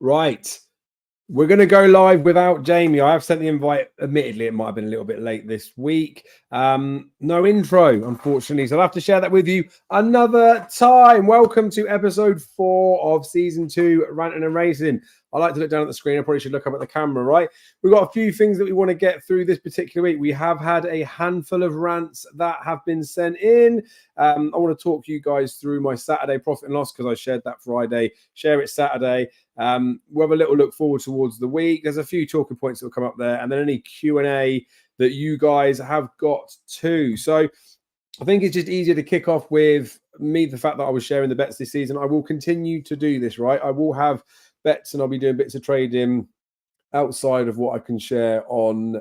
Right. We're going to go live without Jamie. I have sent the invite. Admittedly, it might have been a little bit late this week. No intro, unfortunately. So I'll have to share that with you another time. Welcome to episode 4 of season 2, Ranting and Racing. I like to look down at the screen. I probably should look up at the camera, right? We've got a few things that we want to get through this particular week. We have had a handful of rants that have been sent in. I want to talk you guys through my Saturday profit and loss because I shared that Friday. Share it Saturday. We'll have a little look forward towards the week. There's a few talking points that will come up there, and then any Q&A that you guys have got too. So I think it's just easier to kick off with me, the fact that I was sharing the bets this season. I will continue to do this, right? I will have bets and I'll be doing bits of trading outside of what I can share on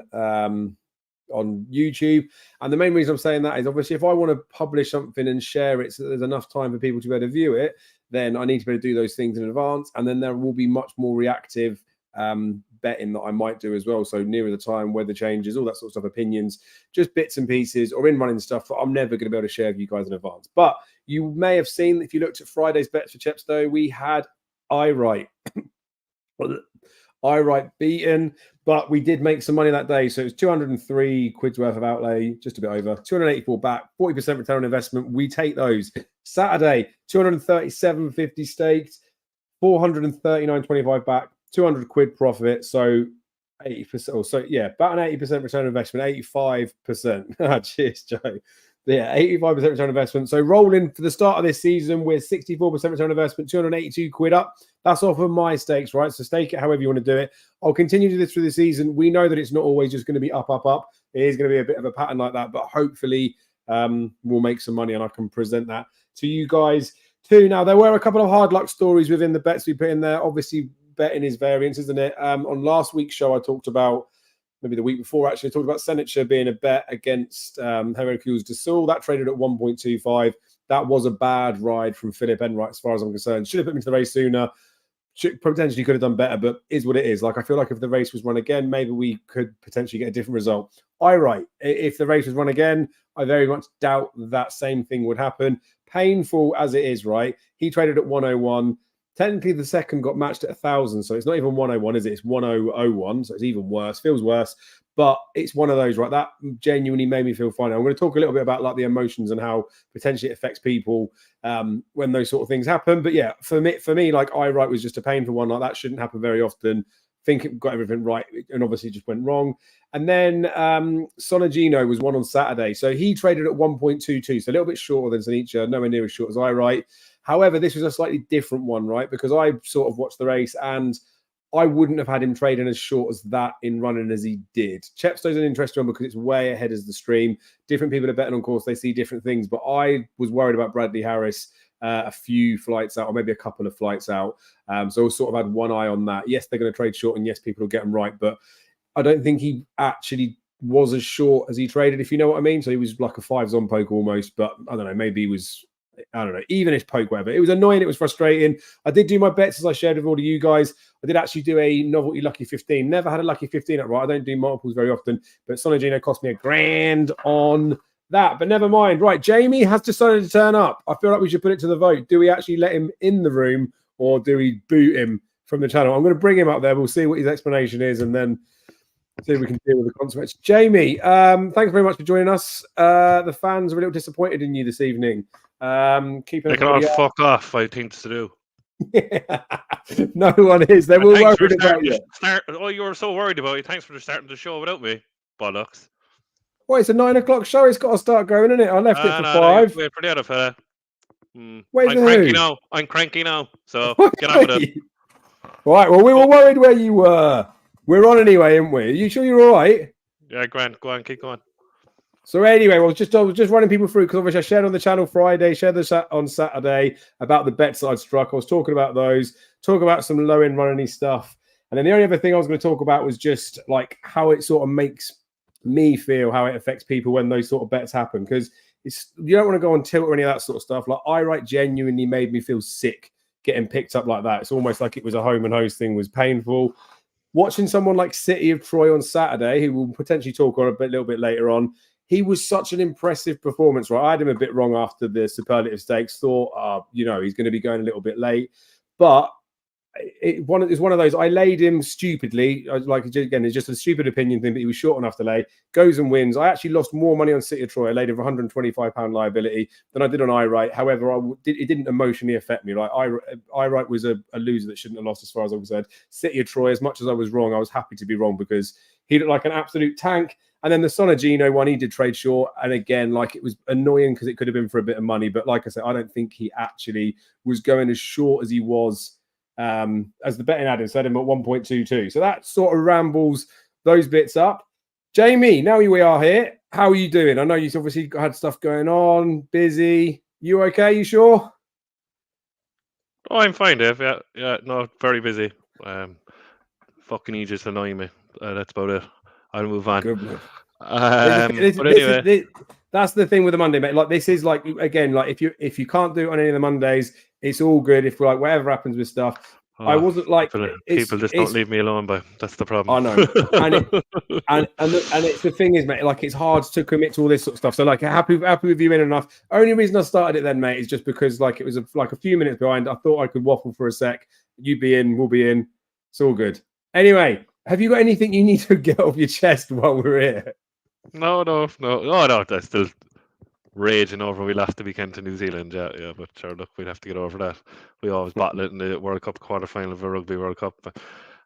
YouTube. And the main reason I'm saying that is obviously if I want to publish something and share it so that there's enough time for people to be able to view it, then I need to be able to do those things in advance. And then there will be much more reactive betting that I might do as well. So nearer the time, weather changes, all that sort of stuff, opinions, just bits and pieces or in running stuff that I'm never going to be able to share with you guys in advance. But you may have seen, if you looked at Friday's bets for Chepstow, we had I-Right beaten, but we did make some money that day. So it was 203 quid's worth of outlay, just a bit over, 284 back, 40% return on investment. We take those. Saturday, 237.50 staked, 439.25 back, 200 quid profit. So 80%, or so yeah, about an 80% return on investment, 85%. Cheers, Joe. Yeah, 85% return on investment. So rolling for the start of this season with 64% return on investment, 282 quid up. That's off of my stakes, right? So stake it however you want to do it. I'll continue to do this through the season. We know that it's not always just going to be up, up, up. It is going to be a bit of a pattern like that, but hopefully we'll make some money and I can present that to you guys too. Now, there were a couple of hard luck stories within the bets we put in there. Obviously, betting is variance, isn't it? On last week's show, I talked about, maybe the week before, actually, I talked about Senator being a bet against Heracles de Sul. That traded at 1.25. That was a bad ride from Philip Enright, as far as I'm concerned. Should have put me to the race sooner. Potentially could have done better, but is what it is. Like, I feel like if the race was run again, maybe we could potentially get a different result. I-Right, if the race was run again, I very much doubt that same thing would happen. Painful as it is, right? He traded at 101. Technically, the second got matched at 1,000, so it's not even 101, is it? It's 1001, so it's even worse. Feels worse, but it's one of those, right? That genuinely made me feel fine. I'm going to talk a little bit about like the emotions and how potentially it affects people when those sort of things happen. But yeah, for me, like I-Right was just a painful one. Like that shouldn't happen very often. Think it got everything right and obviously just went wrong. And then Sonagino was one on Saturday, so he traded at 1.22, so a little bit shorter than Sanicha, nowhere near as short as I-Right. However, this was a slightly different one, right? Because I sort of watched the race and I wouldn't have had him trading as short as that in running as he did. Chepstow's an interesting one because it's way ahead of the stream. Different people are betting on course. They see different things. But I was worried about Bradley Harris a few flights out or maybe a couple of flights out. So I sort of had one eye on that. Yes, they're going to trade short and yes, people will get them right. But I don't think he actually was as short as he traded, if you know what I mean. So he was like a 5s on poke almost. But I don't know, maybe he was... I don't know, even if poke, whatever. It was annoying. It was frustrating. I did do my bets as I shared with all of you guys. I did actually do a novelty lucky 15. Never had a lucky 15 up, right? I don't do multiples very often, but Sonagino cost me $1,000 on that. But never mind. Right, Jamie has decided to turn up. I feel like we should put it to the vote. Do we actually let him in the room or do we boot him from the channel? I'm going to bring him up there. We'll see what his explanation is and then see if we can deal with the consequences. Jamie, thanks very much for joining us. The fans are a little disappointed in you this evening. They can all fuck off. I have things to do. No one is. They were worried about you. You were so worried about you. Thanks for starting the show without me. Bollocks. Well, it's a 9 o'clock show. It's got to start going, isn't it? I left it for 5. Wait for the other fella. I'm cranky now. I'm cranky now. So get on with it. Right. Well, we were worried where you were. We're on anyway, aren't we? Are you sure you're all right? Yeah, Grant. Go on. Keep going. So anyway, I was just running people through because obviously I shared on the channel Friday, shared this on Saturday about the bets that I'd struck. I was talking about those, talk about some low-end running stuff. And then the only other thing I was going to talk about was just like how it sort of makes me feel, how it affects people when those sort of bets happen. Because you don't want to go on tilt or any of that sort of stuff. Like I-Right genuinely made me feel sick getting picked up like that. It's almost like it was a home and host thing, was painful. Watching someone like City of Troy on Saturday, who we'll potentially talk on a little bit later on, he was such an impressive performance, right? I had him a bit wrong after the superlative stakes. Thought, he's going to be going a little bit late. But it's one of those. I laid him stupidly. Like again, it's just a stupid opinion thing, but he was short enough to lay. Goes and wins. I actually lost more money on City of Troy. I laid him for £125 liability than I did on I-Right. However, it didn't emotionally affect me. Like I-Right was a loser that shouldn't have lost, as far as I was concerned. City of Troy, as much as I was wrong, I was happy to be wrong because he looked like an absolute tank. And then the Sonagino one, he did trade short. And again, like it was annoying because it could have been for a bit of money. But like I said, I don't think he actually was going as short as he was, as the betting ad said him at 1.22. So that sort of rambles those bits up. Jamie, now we are here. How are you doing? I know you've obviously had stuff going on, busy. You okay? You sure? Oh, I'm fine, Dave. Yeah, no, very busy. Fucking you just annoy me. That's about it. I'll move on. Good man. But anyway, that's the thing with the Monday, mate. Like this is like, again, like if you can't do it on any of the Mondays, it's all good. If like whatever happens with stuff, I wasn't like people just don't leave me alone, but that's the problem. I know, and it's the thing is, mate. Like it's hard to commit to all this sort of stuff. So like happy with you in enough. Only reason I started it then, mate, is just because like it was like a few minutes behind. I thought I could waffle for a sec. You be in, we'll be in. It's all good. Anyway, have you got anything you need to get off your chest while we're here? No. Oh no, that's still raging over. We lost the weekend to New Zealand. Yeah. But sure, look, we'd have to get over that. We always battle it in the World Cup quarterfinal of the Rugby World Cup,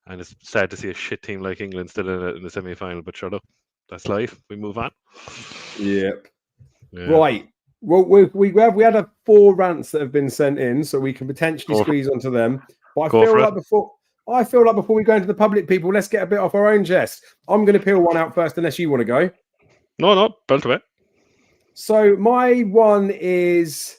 and it's sad to see a shit team like England still in the semi-final. But sure, look, that's life. We move on. Yep. Yeah. Right. Well, we had 4 rants that have been sent in, so we can potentially squeeze onto them. But I feel like before we go into the public, people, let's get a bit off our own chest. I'm going to peel one out first, unless you want to go. No, belt away. So my one is,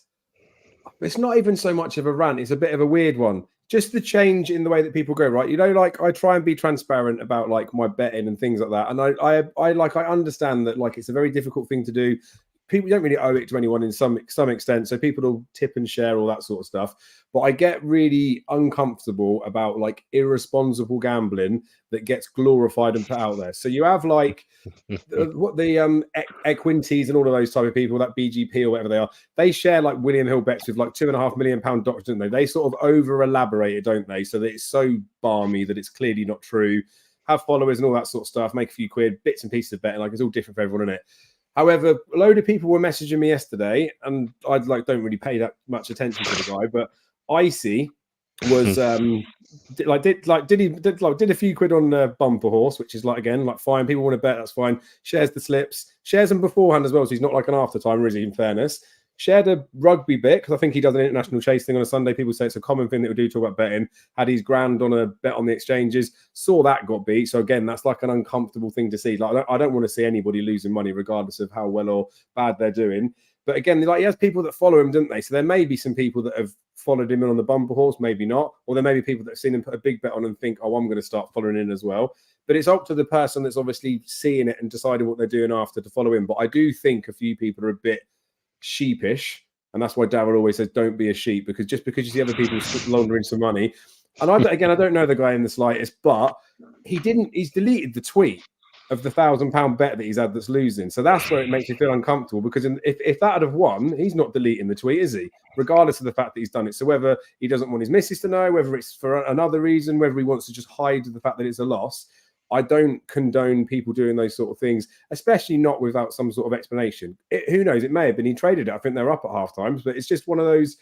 it's not even so much of a rant. It's a bit of a weird one. Just the change in the way that people go, right? You know, like I try and be transparent about like my betting and things like that. And I understand that like it's a very difficult thing to do. People don't really owe it to anyone in some extent. So people will tip and share all that sort of stuff. But I get really uncomfortable about like irresponsible gambling that gets glorified and put out there. So you have like the Equinties and all of those type of people, that BGP or whatever they are, they share like William Hill bets with like £2.5 million doctors, don't they? They sort of over elaborate it, don't they? So that it's so balmy that it's clearly not true. Have followers and all that sort of stuff, make a few quid, bits and pieces of betting, like it's all different for everyone, isn't it? However, a load of people were messaging me yesterday, and I don't really pay that much attention to the guy, but Icy was did a few quid on the bumper horse, which is like again like fine. People want to bet, that's fine. Shares the slips, shares them beforehand as well, so he's not like an after timer, is he? In fairness, shared a rugby bit because I think he does an international chase thing on a Sunday. People say it's a common thing that we do talk about betting. Had his grand on a bet on the exchanges, saw that got beat. So again, that's like an uncomfortable thing to see. Like I don't want to see anybody losing money, regardless of how well or bad they're doing. But again, like he has people that follow him, don't they? So there may be some people that have followed him in on the bumper horse, maybe not. Or there may be people that have seen him put a big bet on and think, oh, I'm going to start following in as well. But it's up to the person that's obviously seeing it and deciding what they're doing after to follow him. But I do think a few people are a bit sheepish. And that's why Darryl always says, don't be a sheep, because just because you see other people laundering some money. And I don't know the guy in the slightest, but he's deleted the tweet of the £1,000 bet that he's had that's losing. So that's where it makes you feel uncomfortable, because if that had have won, he's not deleting the tweet, is he? Regardless of the fact that he's done it. So whether he doesn't want his missus to know, whether it's for another reason, whether he wants to just hide the fact that it's a loss, I don't condone people doing those sort of things, especially not without some sort of explanation. Who knows? It may have been he traded it. I think they're up at half times, but it's just one of those.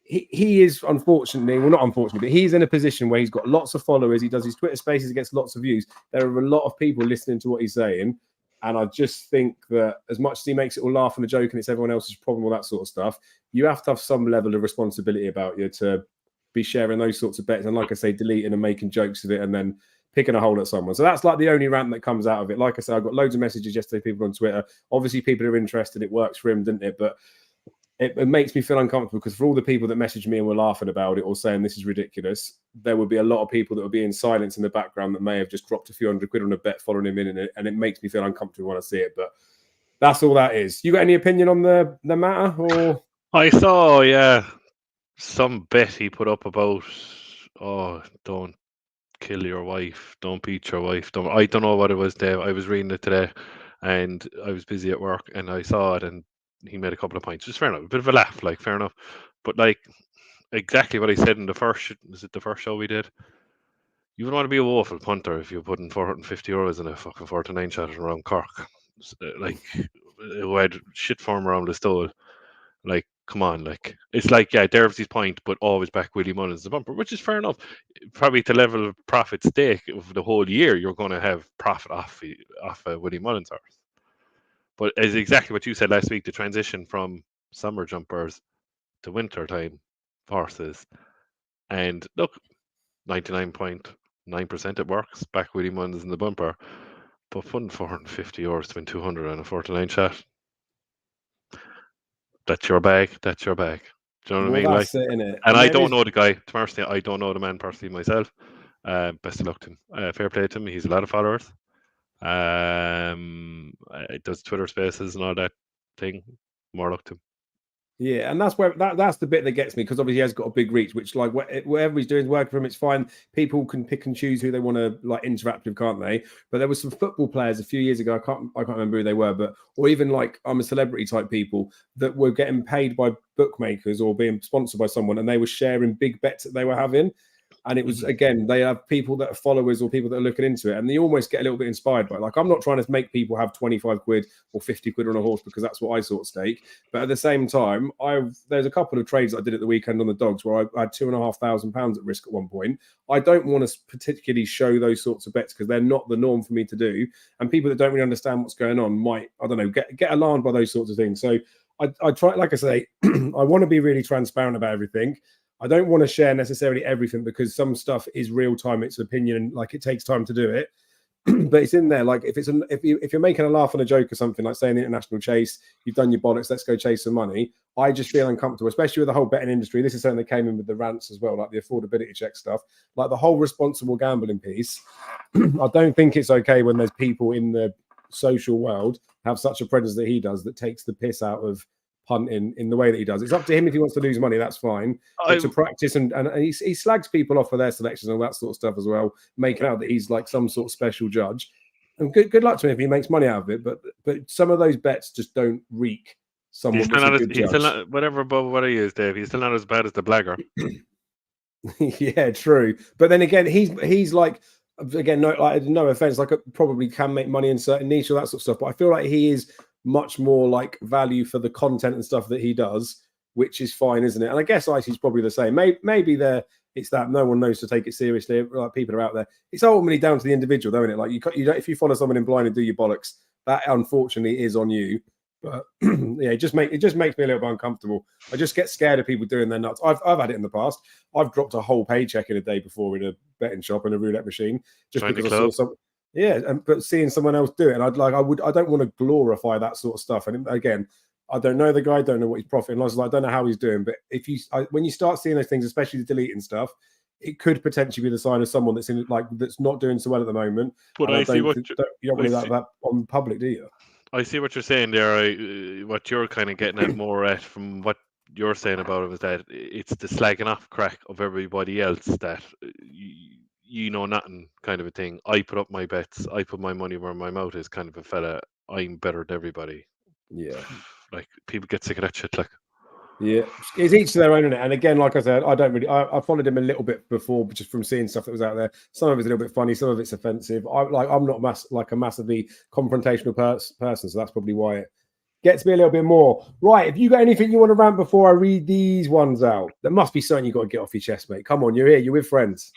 He is unfortunately, well, not unfortunately, but he's in a position where he's got lots of followers. He does his Twitter spaces, he gets lots of views. There are a lot of people listening to what he's saying. And I just think that as much as he makes it all laugh and a joke and it's everyone else's problem, all that sort of stuff, you have to have some level of responsibility about you to be sharing those sorts of bets. And like I say, deleting and making jokes of it and then picking a hole at someone. So that's like the only rant that comes out of it. Like I said, I got loads of messages yesterday, people on Twitter. Obviously, people are interested. It works for him, didn't it? But it makes me feel uncomfortable because for all the people that messaged me and were laughing about it or saying this is ridiculous, there would be a lot of people that would be in silence in the background that may have just dropped a few £100 on a bet following him in it, and it makes me feel uncomfortable when I see it. But that's all that is. You got any opinion on the matter? Or I saw, some bet he put up about, don't kill your wife, don't beat your wife. I don't know what it was, Dave. I was reading it today and I was busy at work and I saw it and he made a couple of points. Just fair enough. A bit of a laugh, like fair enough. But like, exactly what I said in the first. Was it the first show we did? You would want to be a woeful punter if you're putting €450 in a fucking 49 shot around Cork, like who had shit form around the stole. Like, come on, like it's like yeah, Derby's point, but always back Willie Mullins the bumper, which is fair enough. Probably to level of profit stake of the whole year, you're going to have profit off Willie Mullins horse. But it's exactly what you said last week: the transition from summer jumpers to winter time horses. And look, 99.9% it works. Back Willie Mullins in the bumper, but putting €450 to win 200 on a 49 shot. That's your bag. That's your bag. Do you know what I Well, mean? Like, that's it, innit? and And I there don't is, know the guy. Personally, I don't know the man personally myself. Best of luck to him. Fair play to him. He's a lot of followers. Does Twitter Spaces and all that thing. More luck to him. yeah, and that's where that's the bit that gets me, because obviously he has got a big reach, which like whatever he's doing is working for him. It's fine. People can pick and choose who they want to like interact with, can't they? But there was some football players a few years ago. I can't remember who they were, but or even like I'm a celebrity type people that were getting paid by bookmakers or being sponsored by someone, and they were sharing big bets that they were having. And it was, again, they have people that are followers or people that are looking into it, and they almost get a little bit inspired by it. Like, I'm not trying to make people have 25 quid or 50 quid on a horse because that's what I sort of stake. But at the same time, there's a couple of trades I did at the weekend on the dogs where I had £2,500 at risk at one point. I don't want to particularly show those sorts of bets because they're not the norm for me to do. And people that don't really understand what's going on might, I don't know, get alarmed by those sorts of things. So I try, like I say, I want to be really transparent about everything. I don't want to share necessarily everything because some stuff is real time. It's opinion, and like it takes time to do it. But it's in there. Like if you're making a laugh and a joke or something, like saying the international chase, you've done your bollocks, let's go chase some money. I just feel uncomfortable, especially with the whole betting industry. This is something that came in with the rants as well, like the affordability check stuff, like the whole responsible gambling piece. I don't think it's okay when there's people in the social world have such a presence that he does that takes the piss out of punting in the way that he does. It's up to him if he wants to lose money, that's fine. But to practice and he slags people off for their selections and all that sort of stuff as well, making out that he's like some sort of special judge. And good luck to him if he makes money out of it. But some of those bets just don't reek someone that's a good judge. Whatever what he is, Dave. He's still not as bad as the blagger. Yeah, true. But then again, he's like, again, no offense, like probably can make money in certain niche or that sort of stuff. But I feel like he is much more like value for the content and stuff that he does, which is fine, isn't it? And I guess Icy's probably the same. Maybe it's that no one knows to take it seriously. Like people are out there. It's ultimately down to the individual, though, isn't it? Like you don't, if you follow someone in blind and do your bollocks, that unfortunately is on you. But yeah, it just makes me a little bit uncomfortable. I just get scared of people doing their nuts. I've had it in the past. I've dropped a whole paycheck in a day before in a betting shop and a roulette machine just because I saw some. Yeah, but seeing someone else do it, and I don't want to glorify that sort of stuff. And again, I don't know the guy, I don't know what he's profiting loss. I don't know how he's doing. But when you start seeing those things, especially the deleting stuff, it could potentially be the sign of someone that's not doing so well at the moment. But you don't really like that on public, do you? I see what you're saying there. What you're kind of getting at more at from what you're saying about him is that it's the slagging off crack of everybody else that you know nothing kind of a thing. I put up my bets. I put my money where my mouth is kind of a fella. I'm better than everybody. Yeah. Like people get sick of that shit. Like. Yeah, it's each to their own, isn't it? And again, like I said, I followed him a little bit before, just from seeing stuff that was out there. Some of it's a little bit funny, some of it's offensive. I'm not a massively confrontational person, so that's probably why it gets me a little bit more. Right, if you got anything you want to rant before I read these ones out, there must be something you got to get off your chest, mate. Come on, you're here, you're with friends.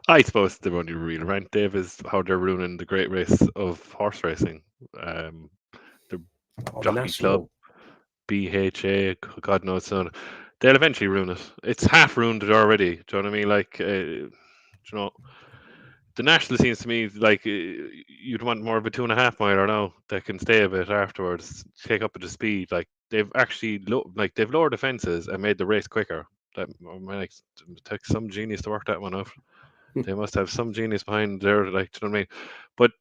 I suppose the only real rant, Dave, is how they're ruining the great race of horse racing. The Jockey Club. BHA, God knows, son. They'll eventually ruin it. It's half ruined it already. Do you know what I mean? Like, you know, the national seems to me like you'd want more of a 2.5 miler now that can stay a bit afterwards, take up a bit of speed. Like they've actually they've lowered the fences and made the race quicker. That it takes some genius to work that one out. They must have some genius behind there. Like, do you know what I mean? But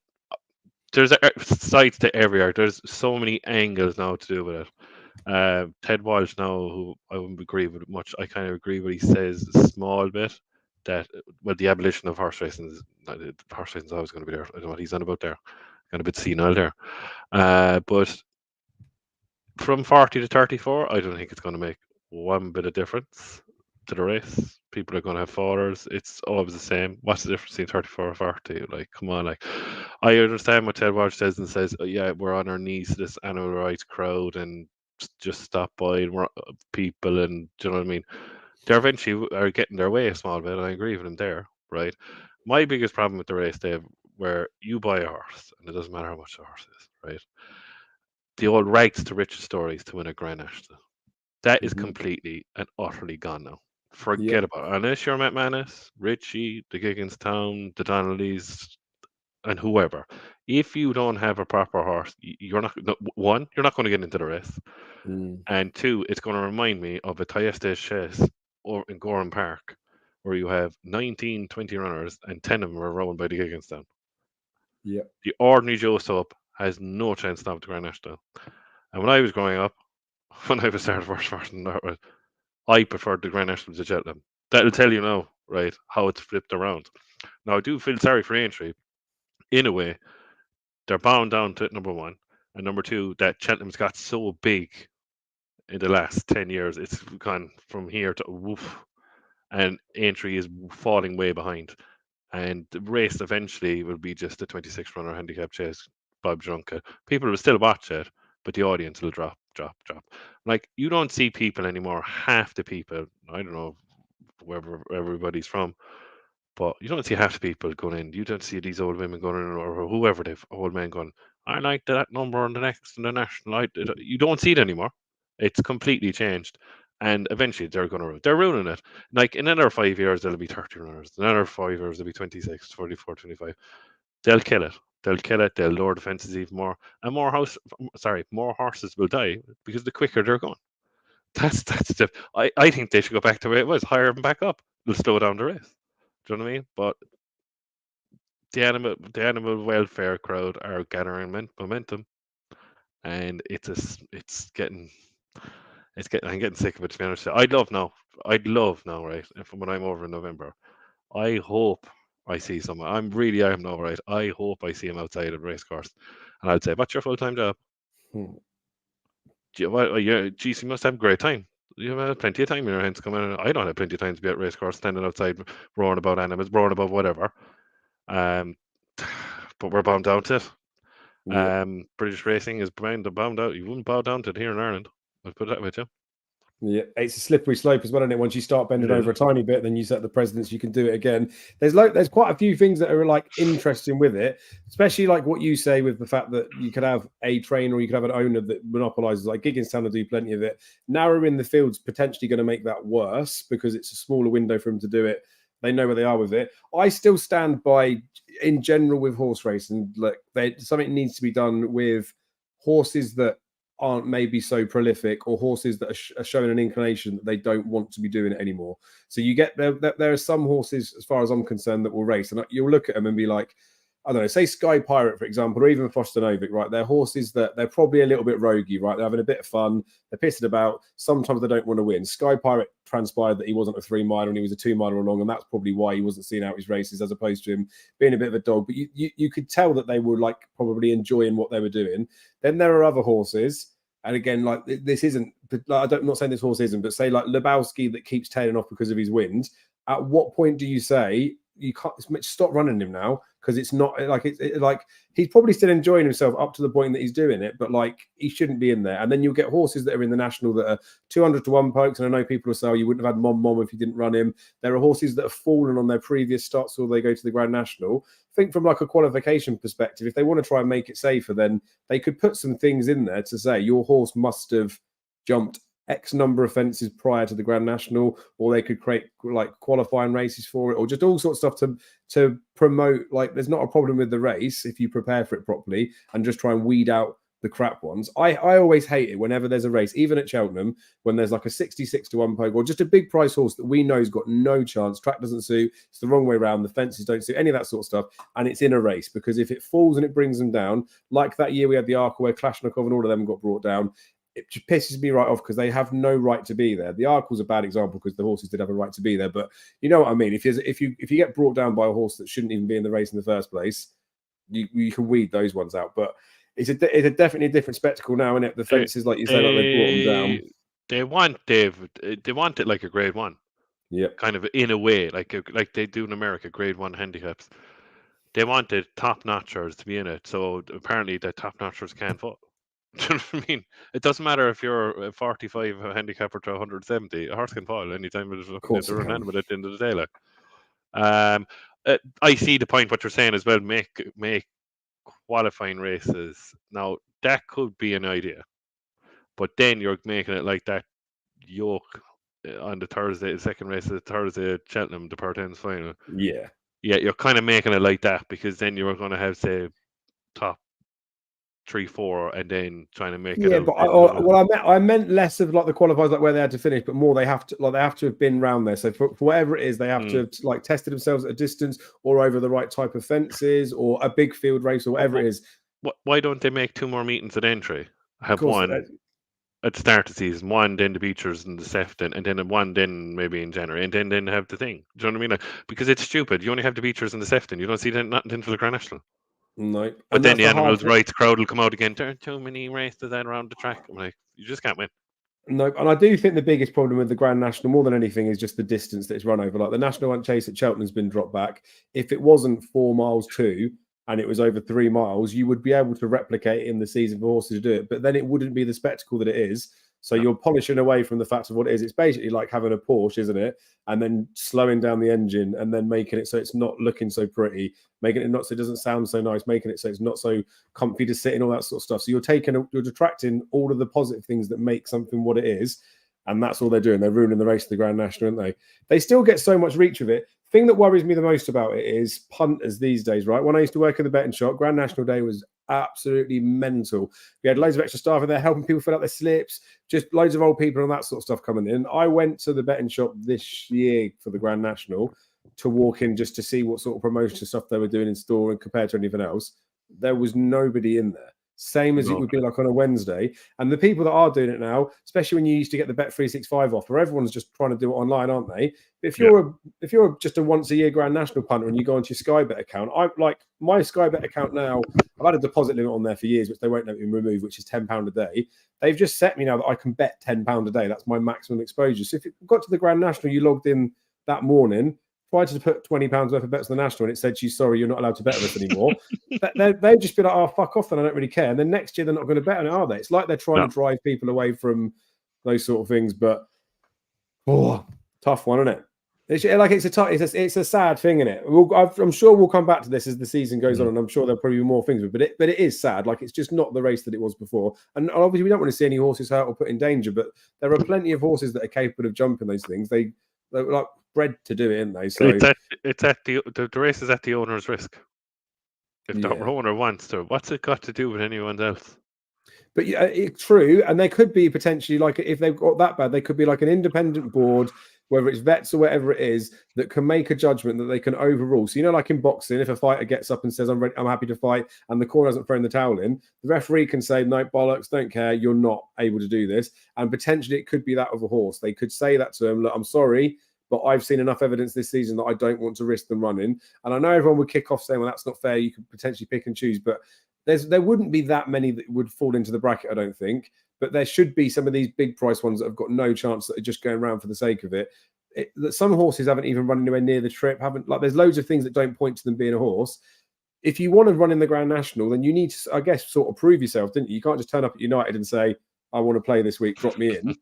there's sides to everywhere. There's so many angles now to do with it. Ted Walsh now, who I wouldn't agree with much, I kind of agree with what he says a small bit, that the abolition of horse racing is always going to be there. I don't know what he's on about there. Got a bit senile there. But from 40 to 34, I don't think it's going to make one bit of difference to the race. People are going to have fathers. It's always the same. What's the difference between 34 or 40? Like, come on, like, I understand what Ted Walsh says and says, oh, yeah, we're on our knees to this animal rights crowd and just stop by and we're people and do you know what I mean? They're eventually are getting their way a small bit. And I agree with them there, right? My biggest problem with the race, Dave, where you buy a horse and it doesn't matter how much the horse is, right? The old rags to riches stories to win a Grand National. That is Mhm. completely and utterly gone now. Yeah. Forget about it. Unless you're Matt Manis, Richie, the Gigginstown, the Donnellys, and whoever. If you don't have a proper horse, you're not, no, one, you're not going to get into the race. Mm. And two, it's going to remind me of a Thyestes Chase or in Gorham Park, where you have 19, 20 runners and 10 of them are rowing by the Gigginstown. Yeah. The ordinary Joe Sup has no chance to stop the Grand National. And when I was growing up, when I was starting first person, I preferred the Grand National to Cheltenham. That'll tell you now, right, how it's flipped around. Now, I do feel sorry for Aintree. In a way, they're bound down to number one. And number two, that Cheltenham's got so big in the last 10 years, it's gone from here to woof. And Aintree is falling way behind. And the race eventually will be just a 26 runner handicap chase, Bob Drunka. People will still watch it, but the audience will drop, drop, drop. Like, you don't see people anymore, half the people, I don't know wherever everybody's from, but you don't see half the people going in. You don't see these old women going in, or whoever the old men going, I like that number on the next in the national. You don't see it anymore. It's completely changed. And eventually they're ruining it. Like in another 5 years, there'll be 30 runners. In another 5 years, there'll be 26, 44, 25. They'll kill it. They'll kill it. They'll lower the fences even more. And more horses will die because the quicker they're going. I think they should go back to where it was. Hire them back up. They'll slow down the race. Do you know what I mean? But the animal welfare crowd are gathering momentum, and I'm getting sick of it, to be honest. I'd love now, right? If when I'm over in November, I hope I see someone. I am now, right? I hope I see him outside of the race course, and I'd say, "What's your full time job? Hmm. Geez, you must have a great time. You have plenty of time in your hands coming in. I don't have plenty of time to be at race course, standing outside, roaring about animals, roaring about whatever. Um, but we're bound down to it. Yeah. British racing is bound out. You wouldn't bow down to it here in Ireland. I'll put it that way too. Yeah, it's a slippery slope as well, isn't it? Once you start bending It over is. a tiny bit, then you set the precedence. You can do it again. There's quite a few things that are like interesting with it, especially like what you say with the fact that you could have a trainer or you could have an owner that monopolizes. Like Gigginstown will do plenty of it. Narrowing the field's potentially going to make that worse because it's a smaller window for them to do it. They know where they are with it. I still stand by, in general, with horse racing. Like, something needs to be done with horses that aren't maybe so prolific, or horses that are showing an inclination that they don't want to be doing it anymore. So you get there are some horses, as far as I'm concerned, that will race, and you'll look at them and be like, I don't know, say Sky Pirate, for example, or even Fostanovic, right? They're horses that they're probably a little bit roguey, right? They're having a bit of fun. They're pissing about. Sometimes they don't want to win. Sky Pirate transpired that he wasn't a 3 miler and he was a 2 miler along, and that's probably why he wasn't seeing out his races, as opposed to him being a bit of a dog. But you could tell that they were like probably enjoying what they were doing. Then there are other horses, and again, like this isn't, I'm not saying this horse isn't, but say like Lebowski that keeps tailing off because of his wind. At what point do you say you can't stop running him now? Because it's not like like he's probably still enjoying himself up to the point that he's doing it, but like he shouldn't be in there. And then you'll get horses that are in the national that are 200 to 1 pokes. And I know people will say, oh, you wouldn't have had Mom if you didn't run him. There are horses that have fallen on their previous starts or they go to the Grand National. Think from like a qualification perspective, if they want to try and make it safer, then they could put some things in there to say your horse must have jumped X number of fences prior to the Grand National, or they could create like qualifying races for it, or just all sorts of stuff to promote. Like, there's not a problem with the race if you prepare for it properly and just try and weed out the crap ones. I always hate it whenever there's a race, even at Cheltenham, when there's like a 66 to 1 poke or just a big price horse that we know has got no chance. Track doesn't suit, it's the wrong way around, the fences don't suit, any of that sort of stuff, and it's in a race. Because if it falls and it brings them down, like that year we had the Arca where Klashnikov and all of them got brought down, it just pisses me right off because they have no right to be there. The Arkle's a bad example because the horses did have a right to be there, but you know what I mean. If you get brought down by a horse that shouldn't even be in the race in the first place, you can weed those ones out. But it's definitely a different spectacle now, isn't it? The fences, like you say, like they brought them down. They want it like a grade one, Yep. kind of in a way, like they do in America, grade one handicaps. They want the top notchers to be in it, so apparently the top notchers can't vote. Do you know what I mean? It doesn't matter if you're a 45 handicapper to 170. A horse can fall anytime Of course they're it an can. animal at the end of the day. Like, I see the point what you're saying as well. Make qualifying races now. That could be an idea, but then you're making it like that yoke on the Thursday, the second race of the Thursday at Cheltenham, the part 10's final. Yeah. Yeah, you're kind of making it like that because then you're going to have, say, top 3, 4, and then trying to make it Yeah, out. but I meant less of like the qualifiers, like where they had to finish, but more they have to have been round there. So for whatever it is, they have to have like tested themselves at a distance or over the right type of fences or a big field race or whatever it is. Why don't they make 2 more meetings at entry? Have Of course, one at the start of the season, one then the Beechers and the Sefton, and then one then maybe in January, and then have the thing. Do you know what I mean? Like, because it's stupid. You only have the Beechers and the Sefton. You don't see nothing for the Grand National. no. But And then that's the the hard animals' rights crowd will come out again. There are too many races then around the track. I'm like, you just can't win. No, and I do think the biggest problem with the Grand National, more than anything, is just the distance that it's run over. Like the National Hunt Chase at Cheltenham's been dropped back. If it wasn't 4 miles too, and it was over 3 miles, you would be able to replicate it in the season for horses to do it. But then it wouldn't be the spectacle that it is. So you're polishing away from the fact of what it is. It's basically like having a Porsche, isn't it? And then slowing down the engine and then making it so it's not looking so pretty, making it not so it doesn't sound so nice, making it so it's not so comfy to sit in, all that sort of stuff. So you're detracting all of the positive things that make something what it is. And that's all they're doing. They're ruining the race of the Grand National, aren't they? They still get so much reach with it. Thing that worries me the most about it is punters these days, right? When I used to work in the betting shop, Grand National Day was absolutely mental. We had loads of extra staff in there helping people fill out their slips, just loads of old people and that sort of stuff coming in. I went to the betting shop this year for the Grand National to walk in just to see what sort of promotion stuff they were doing in store and compared to anything else. There was nobody in there. Same as it would be like on a Wednesday. And the people that are doing it now, especially when you used to get the Bet365 offer, everyone's just trying to do it online, aren't they? But if you're just a once a year Grand National punter and you go onto your Sky Bet account, I like my Sky Bet account now. I've had a deposit limit on there for years, which they won't let me remove, which is £10 a day. They've just set me now that I can bet £10 a day. That's my maximum exposure. So if it got to the Grand National, you logged in that morning, tried to put £20 worth of bets on the National, and it said to you, sorry, you're not allowed to bet with us anymore. They'd just be like, oh, fuck off, then I don't really care. And then next year, they're not going to bet on it, are they? It's like they're trying to drive people away from those sort of things. But, tough one, isn't it? It's a sad thing, isn't it? I'm sure we'll come back to this as the season goes on, and I'm sure there'll probably be more things. But it is sad. Like, it's just not the race that it was before. And obviously, we don't want to see any horses hurt or put in danger. But there are plenty of horses that are capable of jumping those things. They're like bred to do it, aren't they? So it's at the race is at the owner's risk. If the owner wants to, what's it got to do with anyone else? But yeah, it's true. And there could be potentially, like, if they've got that bad, they could be like an independent board, whether it's vets or whatever it is, that can make a judgment that they can overrule. So, like in boxing, if a fighter gets up and says, I'm ready, I'm happy to fight, and the corner hasn't thrown the towel in, the referee can say, no, bollocks, don't care, you're not able to do this. And potentially it could be that of a horse. They could say that to him, look, I'm sorry, but I've seen enough evidence this season that I don't want to risk them running. And I know everyone would kick off saying, well, that's not fair. You could potentially pick and choose, but there wouldn't be that many that would fall into the bracket, I don't think. But there should be some of these big price ones that have got no chance, that are just going around for the sake of it. That some horses haven't even run anywhere near the trip. There's loads of things that don't point to them being a horse. If you want to run in the Grand National, then you need to, I guess, sort of prove yourself, didn't you? You can't just turn up at United and say, I want to play this week, drop me in.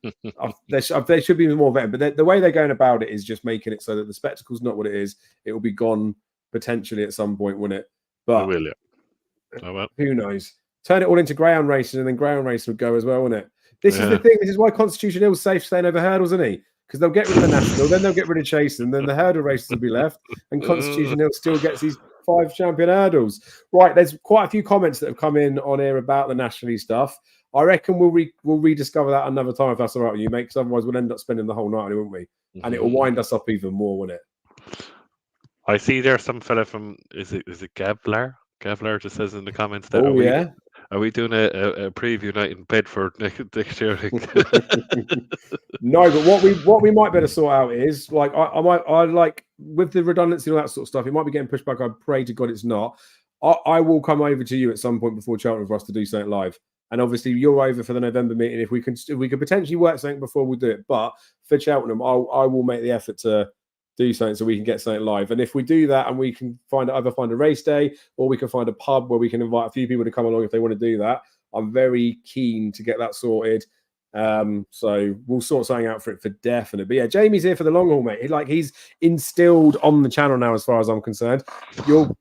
There should be more vetting. But the way they're going about it is just making it so that the spectacle's not what it is. It will be gone potentially at some point, won't it? But will, yeah. Oh, well. Who knows? Turn it all into greyhound racing, and then greyhound racing would go as well, won't it? This is the thing. This is why Constitution Hill's safe staying over hurdles, isn't he? Because they'll get rid of the National, then they'll get rid of Chasing, then the hurdle races will be left, and Constitution Hill still gets these 5 champion hurdles. Right, there's quite a few comments that have come in on here about the National stuff. I reckon we'll rediscover that another time if that's all right with you, mate, because otherwise we'll end up spending the whole night, won't we? And it will wind us up even more, won't it? I see there's some fella from, is it Gavlar? Gavlar just says in the comments that are we doing a preview night in Bedford next year? No, but what we might better sort out is, like, I like, with the redundancy and all that sort of stuff, it might be getting pushed back. I pray to God it's not. I will come over to you at some point before Cheltenham for us to do something live, And obviously, you're over for the November meeting. If we could potentially work something before, we'll do it. But for Cheltenham, I will make the effort to do something so we can get something live. And if we do that, and we can either find a race day, or we can find a pub where we can invite a few people to come along if they want to do that, I'm very keen to get that sorted. So we'll sort something out for it for definite. But yeah, Jamie's here for the long haul, mate. He's instilled on the channel now, as far as I'm concerned. You'll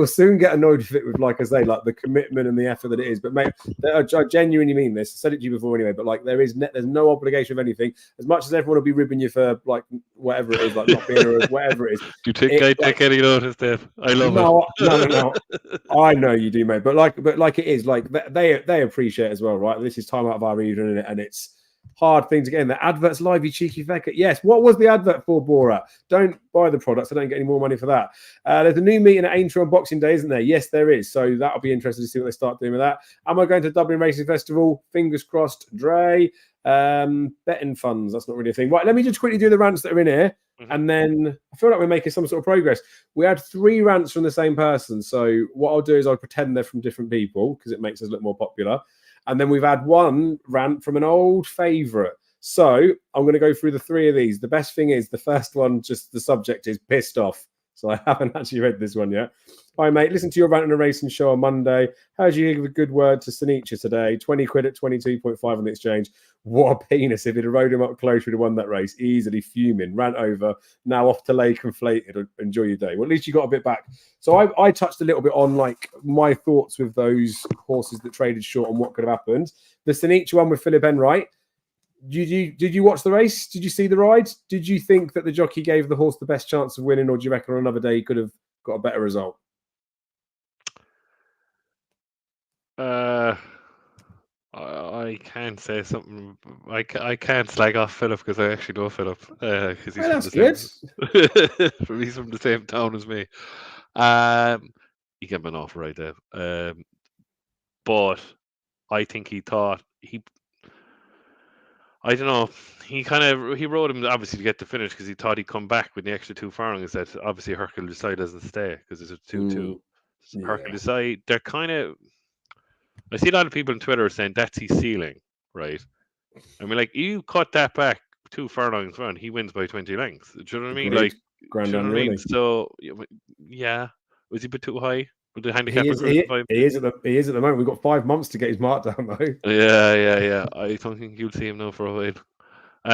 soon get annoyed with it, with, like I say, like the commitment and the effort that it is. But mate, I genuinely mean this. I said it to you before anyway, but like there's no obligation of anything. As much as everyone will be ribbing you for like whatever it is, like not being or whatever it is. Do you think I take any notice, Dave? I love it. No. I know you do, mate. But like it is, like they appreciate it as well, right? This is time out of our evening, and it's hard thing to get in. The advert's live, you cheeky fecker. Yes, what was the advert for, Borat? Don't buy the products. I don't get any more money for that. There's a new meeting at Aintree on Boxing Day, isn't there? Yes, there is. So that'll be interesting to see what they start doing with that. Am I going to Dublin Racing Festival? Fingers crossed, Dre. Betting funds, that's not really a thing. Right, let me just quickly do the rants that are in here. And then I feel like we're making some sort of progress. We had 3 rants from the same person. So what I'll do is I'll pretend they're from different people because it makes us look more popular. And then we've had 1 rant from an old favourite. So I'm going to go through the 3 of these. The best thing is the first one, just the subject is pissed off. So I haven't actually read this one yet. Hi, mate. Listen to your rant on a racing show on Monday. How did you give a good word to Sanicha today? 20 quid at 22.5 on the exchange. What a penis. If he'd have rode him up close, we'd have won that race. Easily fuming. Rant over. Now off to Lake Conflated. Enjoy your day. Well, at least you got a bit back. So I touched a little bit on like my thoughts with those horses that traded short and what could have happened. The Sanicha one with Philip Enright. Did you watch the race? Did you see the ride? Did you think that the jockey gave the horse the best chance of winning, or do you reckon on another day he could have got a better result? I can't say something. I can't slag off Philip because I actually know Philip because he's from the same town as me. He gave me an offer right there. But I think he thought I don't know. He rode him obviously to get the finish because he thought he'd come back with the extra 2 furlongs. That obviously Hercule Desai doesn't stay because it's a 2-2. Yeah. Hercule Desai, they're kind of. I see a lot of people on Twitter saying that's his ceiling, right? I mean, like you cut that back 2 furlongs run, he wins by 20 lengths. Do you know what I mean? Agreed. Like, do you know what I mean? So yeah, was he a bit too high? With the handicap he is at the moment. We've got 5 months to get his mark down though. Yeah. I don't think you'll see him now for a while.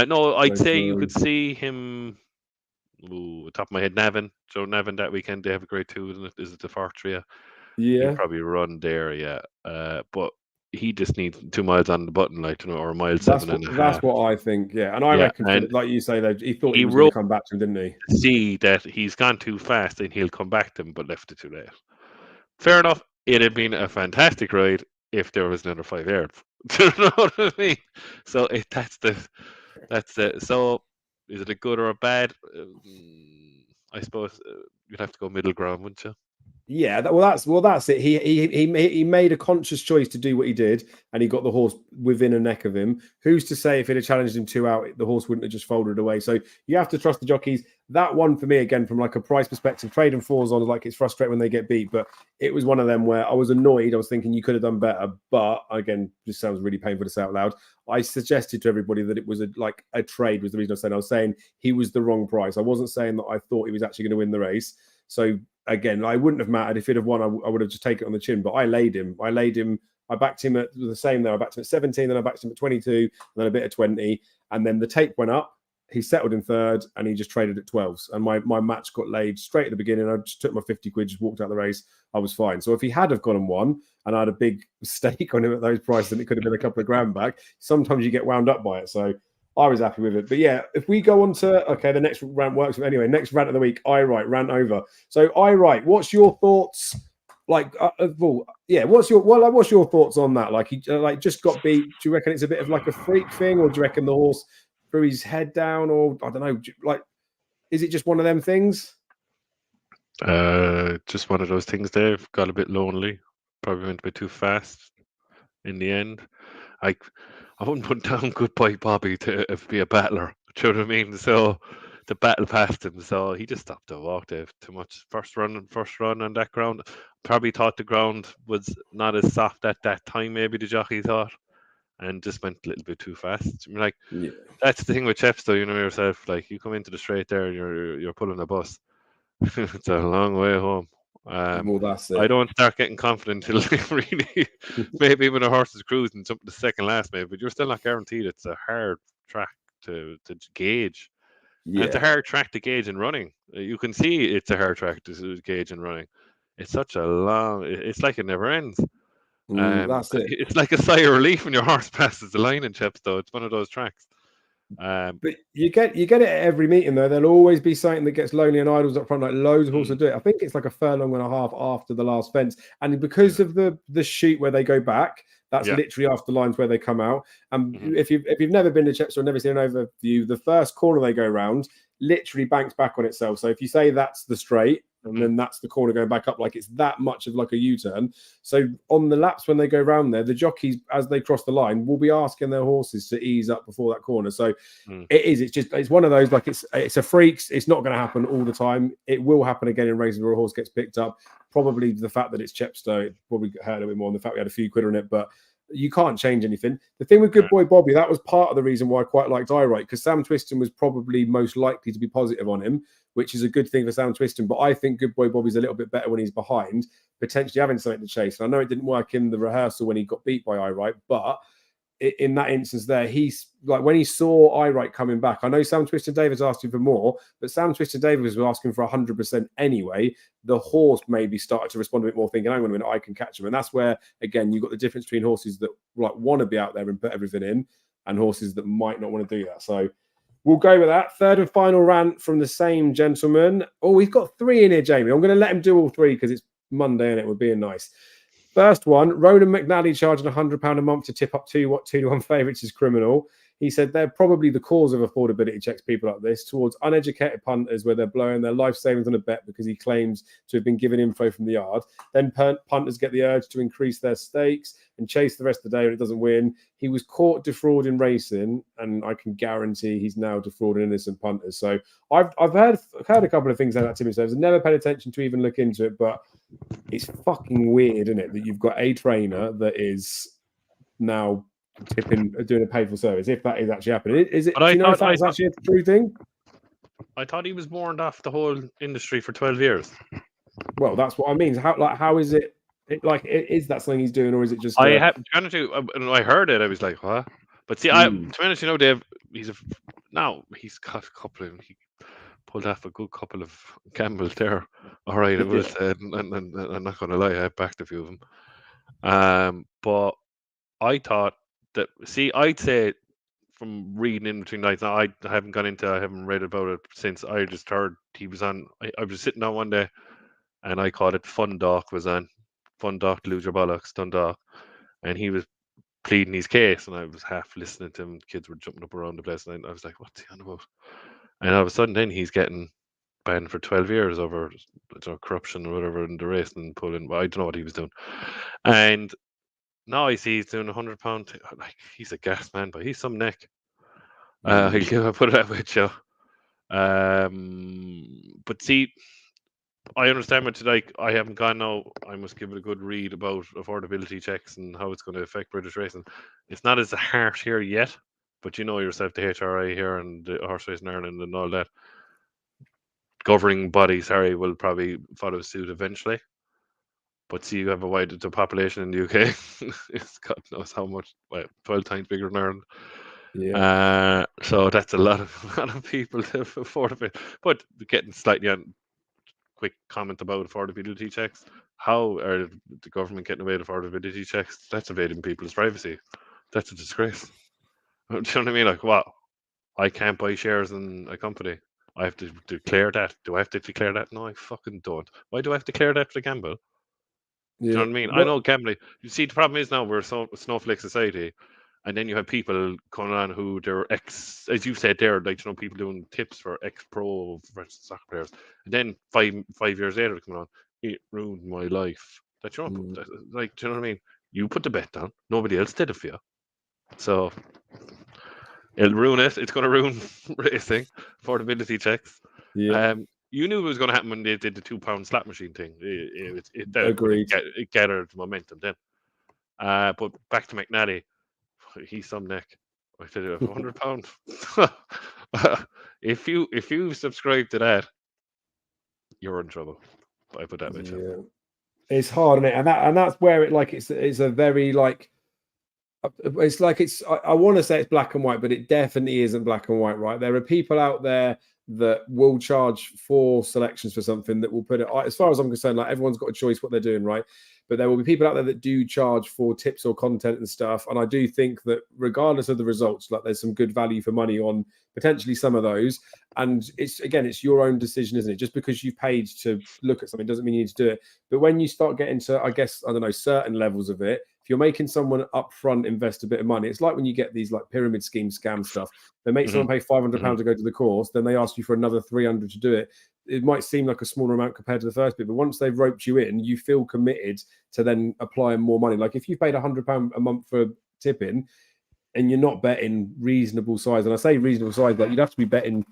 No, I'd say you could see him. Top of my head, Navan. So Navan that weekend they have a grade 2, isn't it? Is it the Fortria? Yeah, he'd probably run there. Yeah, but he just needs 2 miles on the button, like or mile 7.5. That's what I think. Yeah, and I reckon, and like you say, he thought he was going to come back to him, didn't he? See that he's gone too fast and he'll come back to him, but left it too late. Fair enough. It'd have been a fantastic ride if there was another 5 yards. Do you know what I mean? So that's the. So is it a good or a bad? I suppose you'd have to go middle ground, wouldn't you? Yeah, that's it. He made a conscious choice to do what he did, and he got the horse within a neck of him. Who's to say if he'd have challenged him 2 out, the horse wouldn't have just folded away? So you have to trust the jockeys. That one for me, again, from like a price perspective, trading 4s on, like it's frustrating when they get beat, but it was one of them where I was annoyed. I was thinking you could have done better, but again, this sounds really painful to say out loud. I suggested to everybody that it was a trade was the reason I was saying he was the wrong price. I wasn't saying that I thought he was actually going to win the race. So again, I wouldn't have mattered if he'd have won. I would have just taken it on the chin. But I laid him. I backed him at the same there. I backed him at 17, then I backed him at 22, and then a bit of 20. And then the tape went up. He settled in 3rd, and he just traded at 12s. And my match got laid straight at the beginning. I just took my 50 quid, just walked out the race. I was fine. So if he had have gone and won, and I had a big stake on him at those prices, and it could have been a couple of grand back, sometimes you get wound up by it. So I was happy with it. But yeah, if we go on to, the next rant works. Anyway, next rant of the week, rant over. So what's your thoughts? What's your thoughts on that? Like he just got beat. Do you reckon it's a bit of like a freak thing, or do you reckon the horse threw his head down, or I don't know? Like, is it just one of them things? Just one of those things. Dave got a bit lonely. Probably went a bit too fast in the end. I wouldn't put down Goodbye Bobby to be a battler. Do you know what I mean? So the battle past him, so he just stopped to walk there too much. First run on that ground. Probably thought the ground was not as soft at that time, maybe the jockey thought, and just went a little bit too fast. I mean, like, Yeah. that's the thing with Chepstow, you know yourself, like you come into the straight there and you're pulling a bus. It's a long way home. Well, that's I it. don't start getting confident until like, really maybe when a horse is cruising something the second last maybe, but you're still not guaranteed. It's a hard track to gauge. And it's a Yeah. hard track to gauge in running. You can see it's a hard track to gauge in running. It's such a long. It's like it never ends. That's it. It's like a sigh of relief when your horse passes the line in Chepstow. It's one of those tracks. But you get it at every meeting though. There'll always be something that gets lonely and idles up front. Like loads of horses do it. I think it's like a furlong and a half after the last fence, and because of the shoot where they go back, that's Yeah. literally after the lines where they come out. And Mhm. if you've never been to Chepstow or never seen an overview, the first corner they go round literally banks back on itself. So if you say that's the straight, and then that's the corner going back up, like it's that much of like a U-turn. So on the laps when they go round there, the jockeys as they cross the line will be asking their horses to ease up before that corner. So it's one of those, like it's a freaks. It's not going to happen all the time. It will happen again in races where a horse gets picked up. Probably the fact that it's Chepstow, it probably hurt a little bit more than the fact we had a few quid on it, but you can't change anything. The thing with Good Boy Bobby, that was part of the reason why I quite liked Iright, because Sam Twiston was probably most likely to be positive on him, which is a good thing for Sam Twiston. But I think Good Boy Bobby's a little bit better when he's behind, potentially having something to chase. And I know it didn't work in the rehearsal when he got beat by Iright, but in that instance there, he's like when he saw Iright coming back, I know Sam Twiston Davis asked him for more, but Sam Twiston Davis was asking for 100% anyway. The horse maybe started to respond a bit more, thinking, hang on a minute, I can catch him. And that's where, again, you've got the difference between horses that like want to be out there and put everything in and horses that might not want to do that. So we'll go with that. Third and final rant from the same gentleman. Oh, we've got three in here, Jamie. I'm going to let him do all three because it's Monday and it would be nice. First one, Ronan McNally charging £100 a month to tip up 2-1 favourites is criminal. He said they're probably the cause of affordability checks people like this towards uneducated punters where they're blowing their life savings on a bet because he claims to have been given info from the yard. Then punters get the urge to increase their stakes and chase the rest of the day when it doesn't win. He was caught defrauding racing, and I can guarantee he's now defrauding innocent punters. So I've heard a couple of things like that to himself. I've never paid attention to even look into it, but it's fucking weird, isn't it, that you've got a trainer that is now doing a paid for service, if that is actually happening. Is it? Do you know if that's actually a true thing? I thought he was warned off the whole industry for 12 years. Well, that's what I mean. How is it? Is that something he's doing, or is it just? I heard it. I was like, what? But see, to be honest, you know, Dave, he's got a couple of. He pulled off a good couple of gambles there. All right, I will say, and I'm not going to lie, I backed a few of them. But I thought that. See, I'd say from reading in between nights, now I haven't read about it since. I just heard he was on. I was sitting down one day, and I caught it. Fundock was on. Fundock, lose your bollocks, Dundalk, and he was pleading his case, and I was half listening to him. Kids were jumping up around the place, and I was like, "What's he on about?" And all of a sudden, then he's getting banned for 12 years over corruption or whatever in the race and pulling. Well, I don't know what he was doing, and now I see he's doing £100. Like he's a gas man, but he's some neck. I'll put it that way, Joe. But see, I understand what like I haven't gone now. I must give it a good read about affordability checks and how it's going to affect British racing. It's not as harsh here yet, but you know yourself, the HRA here and the Horse Racing Ireland and all that governing body, will probably follow suit eventually. But see, you have a wide population in the UK. It's God knows how much, 12 times bigger than Ireland. Yeah. So that's a lot of people to afford it. But getting slightly on quick comment about affordability checks. How are the government getting away with affordability checks? That's evading people's privacy. That's a disgrace. Do you know what I mean? Like, what? I can't buy shares in a company. I have to declare that. Do I have to declare that? No, I fucking don't. Why do I have to declare that for the gamble? Do you know what I mean? I know gambling. You see, the problem is now we're a snowflake society, and then you have people coming on who they're as you said there, like, you know, people doing tips for ex-pro soccer players, and then five years later they're coming on, it ruined my life. That's your own, like, do you know what I mean? You put the bet down. Nobody else did it for you. So It'll ruin it. It's going to ruin racing, affordability checks. Yeah, You knew it was going to happen when they did the £2 slot machine thing. agreed. It gathered momentum then. But back to McNally, he's some neck. I said £100. If you subscribe to that, you're in trouble. I put that much. Yeah, it's hard, isn't it? And that's where it's a very it's like I want to say it's black and white, but it definitely isn't black and white, right? There are people out there that will charge 4 selections for something that will put it, as far as I'm concerned, like everyone's got a choice what they're doing, right? But there will be people out there that do charge for tips or content and stuff. And I do think that regardless of the results, like there's some good value for money on potentially some of those. And it's your own decision, isn't it? Just because you've paid to look at something doesn't mean you need to do it. But when you start getting to, I guess, I don't know, certain levels of it, if you're making someone upfront invest a bit of money, it's like when you get these like pyramid scheme scam stuff. They make someone pay £500 to go to the course, then they ask you for another 300 to do it. It might seem like a smaller amount compared to the first bit, but once they've roped you in, you feel committed to then applying more money. Like if you paid £100 a month for tipping and you're not betting reasonable size, and I say reasonable size, but you'd have to be betting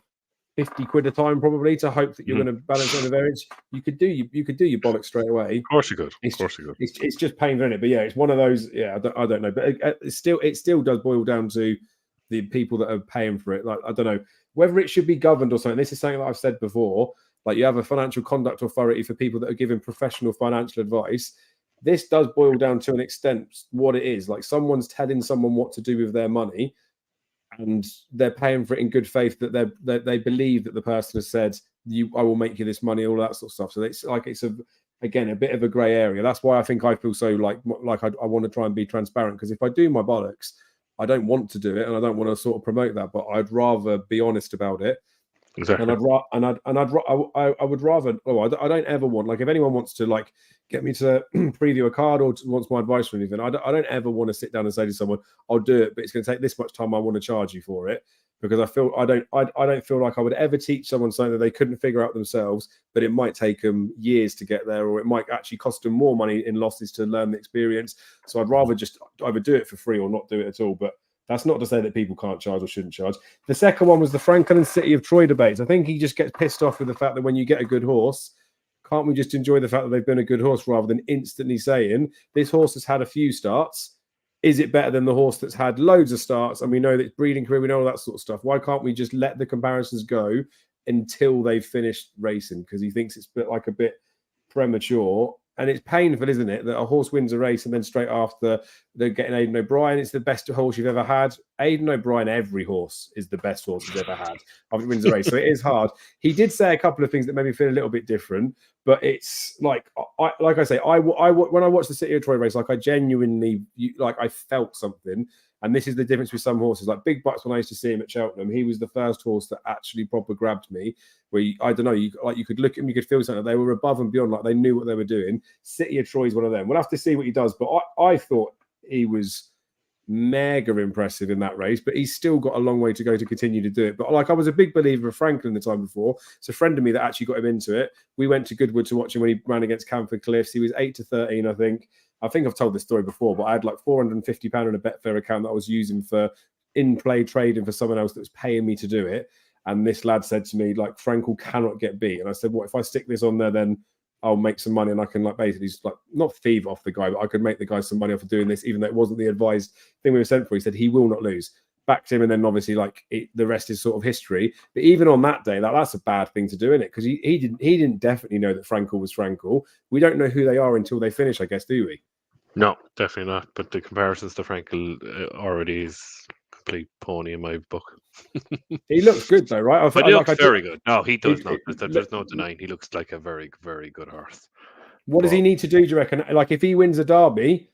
50 quid a time probably to hope that you're going to balance on the variance. You could do your bollocks straight away. Of course you could. It's just painful, isn't it? But yeah, it's one of those. Yeah, I don't know, but it still does boil down to the people that are paying for it. Like I don't know whether it should be governed or something. This is something that I've said before. Like you have a financial conduct authority for people that are giving professional financial advice. This does boil down to an extent what it is. Like someone's telling someone what to do with their money, and they're paying for it in good faith that they believe that the person has said, I will make you this money, all that sort of stuff. So it's a bit of a grey area. That's why I think I feel so like I want to try and be transparent, because if I do my bollocks, I don't want to do it, and I don't want to sort of promote that, but I'd rather be honest about it. Exactly. And I would rather. Oh, I don't ever want, like, if anyone wants to like get me to preview a card or wants my advice or anything, I don't ever want to sit down and say to someone, I'll do it, but it's going to take this much time. I want to charge you for it, because I don't feel like I would ever teach someone something that they couldn't figure out themselves, but it might take them years to get there, or it might actually cost them more money in losses to learn the experience. So I'd rather just either do it for free or not do it at all. But that's not to say that people can't charge or shouldn't charge. The second one was the Franklin and City of Troy debates. I think he just gets pissed off with the fact that when you get a good horse, can't we just enjoy the fact that they've been a good horse rather than instantly saying, this horse has had a few starts. Is it better than the horse that's had loads of starts? And we know that it's breeding career, we know all that sort of stuff. Why can't we just let the comparisons go until they've finished racing? Because he thinks it's a bit premature. And it's painful, isn't it, that a horse wins a race and then straight after they're getting Aidan O'Brien. It's the best horse you've ever had. Aidan O'Brien, every horse is the best horse he's ever had after he wins a race. So it is hard. He did say a couple of things that made me feel a little bit different, but it's like I say, when I watched the City of Troy race, like I genuinely, I felt something. And this is the difference with some horses. Like Big Bucks, when I used to see him at Cheltenham, he was the first horse that actually proper grabbed me. Where I don't know, you could look at him, you could feel something. They were above and beyond, like they knew what they were doing. City of Troy is one of them. We'll have to see what he does. But I thought he was mega impressive in that race, but he's still got a long way to go to continue to do it. But like I was a big believer of Franklin the time before. It's a friend of me that actually got him into it. We went to Goodwood to watch him when he ran against Camford Cliffs. He was 8-13, I think. I think I've told this story before, but I had like £450 in a Betfair account that I was using for in-play trading for someone else that was paying me to do it. And this lad said to me, like, Frankel cannot get beat. And I said, well, if I stick this on there, then I'll make some money and I can like basically just, like, not thieve off the guy, but I could make the guy some money off of doing this, even though it wasn't the advised thing we were sent for. He said he will not lose. Backed him, and then obviously the rest is sort of history. But even on that day, that's a bad thing to do, isn't it? Because he didn't definitely know that Frankel was Frankel. We don't know who they are until they finish, I guess, do we? No, definitely not. But the comparisons to Frankel already is complete pony in my book. He looks good though, right? But he looks very good. No, he does not. There's no denying. He looks like a very, very good horse. What does he need to do? Do you reckon? Like, if he wins a derby,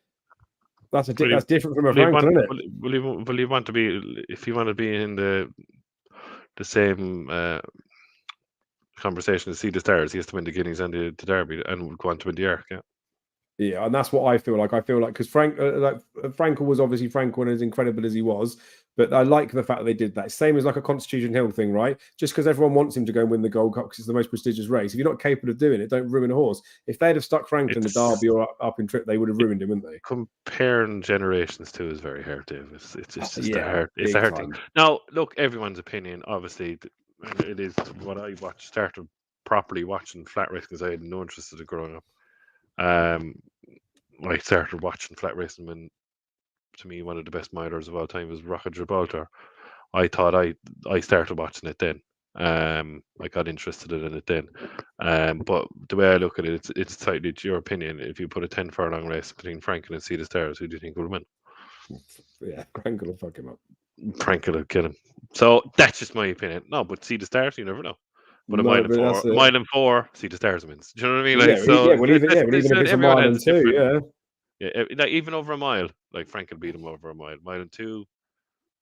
that's different from a Franklin, isn't it? Will he want to be? If he want to be in the same conversation as See the Stars, he has to win the Guineas and the Derby, and would want to win the Arc. Yeah. Yeah, and that's what I feel like. I feel like because Frankel was obviously Frankel and as incredible as he was, but I like the fact that they did that. Same as like a Constitution Hill thing, right? Just because everyone wants him to go and win the Gold Cup because it's the most prestigious race. If you're not capable of doing it, don't ruin a horse. If they'd have stuck Frankel in the Derby or up in Trip, they would have ruined him, wouldn't they? Comparing generations too is very hard, Dave. It's just it's a hard thing. Time. Now, look, everyone's opinion, obviously, it is what I started properly watching flat racing because I had no interest in it growing up. I started watching flat racing when, to me, one of the best milers of all time was Rocket Gibraltar. I thought I started watching it then. I got interested in it then. But the way I look at it, it's slightly your opinion. If you put a 10 furlong race between Frankel and Sea the Stars, who do you think will win? Yeah, Frankel will fuck him up. Frankel will kill him. So that's just my opinion. No, but Sea the Stars, you never know. But a mile and four, Sea the Stars wins. Do you know what I mean? Like, even if it's a mile and two, like even over a mile, like Frankel beat him over a mile. Mile and two,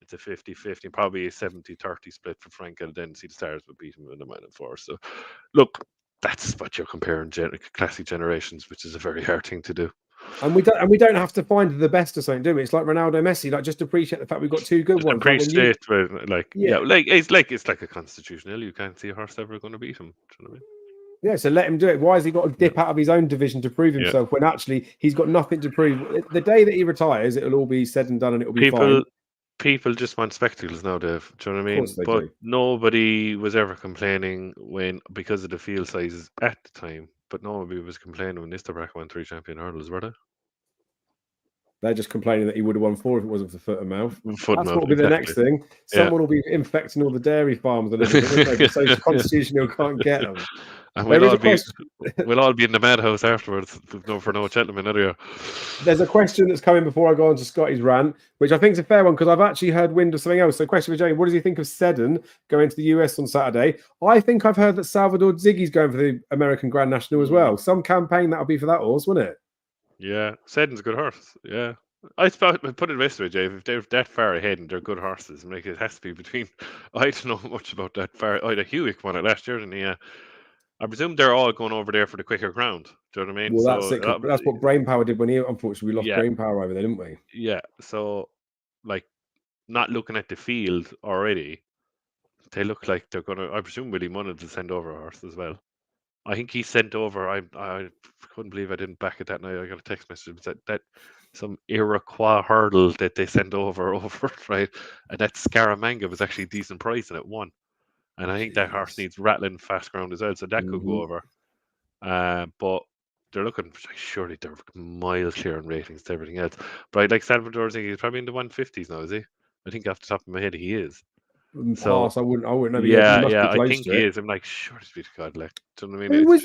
it's a 50-50, probably a 70-30 split for Frankel. Then Sea the Stars would beat him in a mile and four. So, look, that's what you're comparing classic generations, which is a very hard thing to do. And we don't have to find the best or something, do we? It's like Ronaldo, Messi. Like, just appreciate the fact we've got two good ones. Appreciate it's like a constitutional. You can't see a horse ever going to beat him. Do you know what I mean? Yeah, so let him do it. Why has he got to dip out of his own division to prove himself when actually he's got nothing to prove? The day that he retires, it'll all be said and done, and it'll be fine. People just want spectacles now, Dave. Do you know what I mean? But nobody was ever complaining because of the field sizes at the time. But nobody was complaining when Nisterbrack won 3 champion hurdles, were they? They're just complaining that he would have won 4 if it wasn't for foot and mouth. That's what will be exactly. The next thing. Someone will be infecting all the dairy farms and everything. So Constitutional can't get them. And we'll all be in the madhouse afterwards for no Cheltenham anyway. There's a question that's coming before I go on to Scotty's rant, which I think is a fair one because I've actually heard wind of something else. So, question for Jamie: what does he think of Seddon going to the US on Saturday? I think I've heard that Salvador Ziggy's going for the American Grand National as well. Some campaign that'll be for that horse, wouldn't it? Yeah, Seddon's a good horse. Yeah. I put it this way, Jay. If they're that far ahead and they're good horses, it has to be between. I don't know much about that far. The Hewitt won it last year, didn't he? I presume they're all going over there for the quicker ground. Do you know what I mean? Well, that's it. That's what Brain Power did when he unfortunately lost Brain Power over there, didn't we? Yeah. So, not looking at the field already, they look like they're going to. I presume Willie Munn to send over a horse as well. I think he sent over. I couldn't believe I didn't back it that night. I got a text message that some Iroquois hurdle that they sent over right, and that Scaramanga was actually a decent price and it won. And I think that horse needs rattling fast ground as well, so that could go over. But they're looking, surely they're miles clear in ratings to everything else. But I'd like Salvador Ziggy, he's probably in the 150s now, is he? I think off the top of my head he is. So I wouldn't know. I think he is. I'm like, sure, to be God, like, do you know what I mean? Who was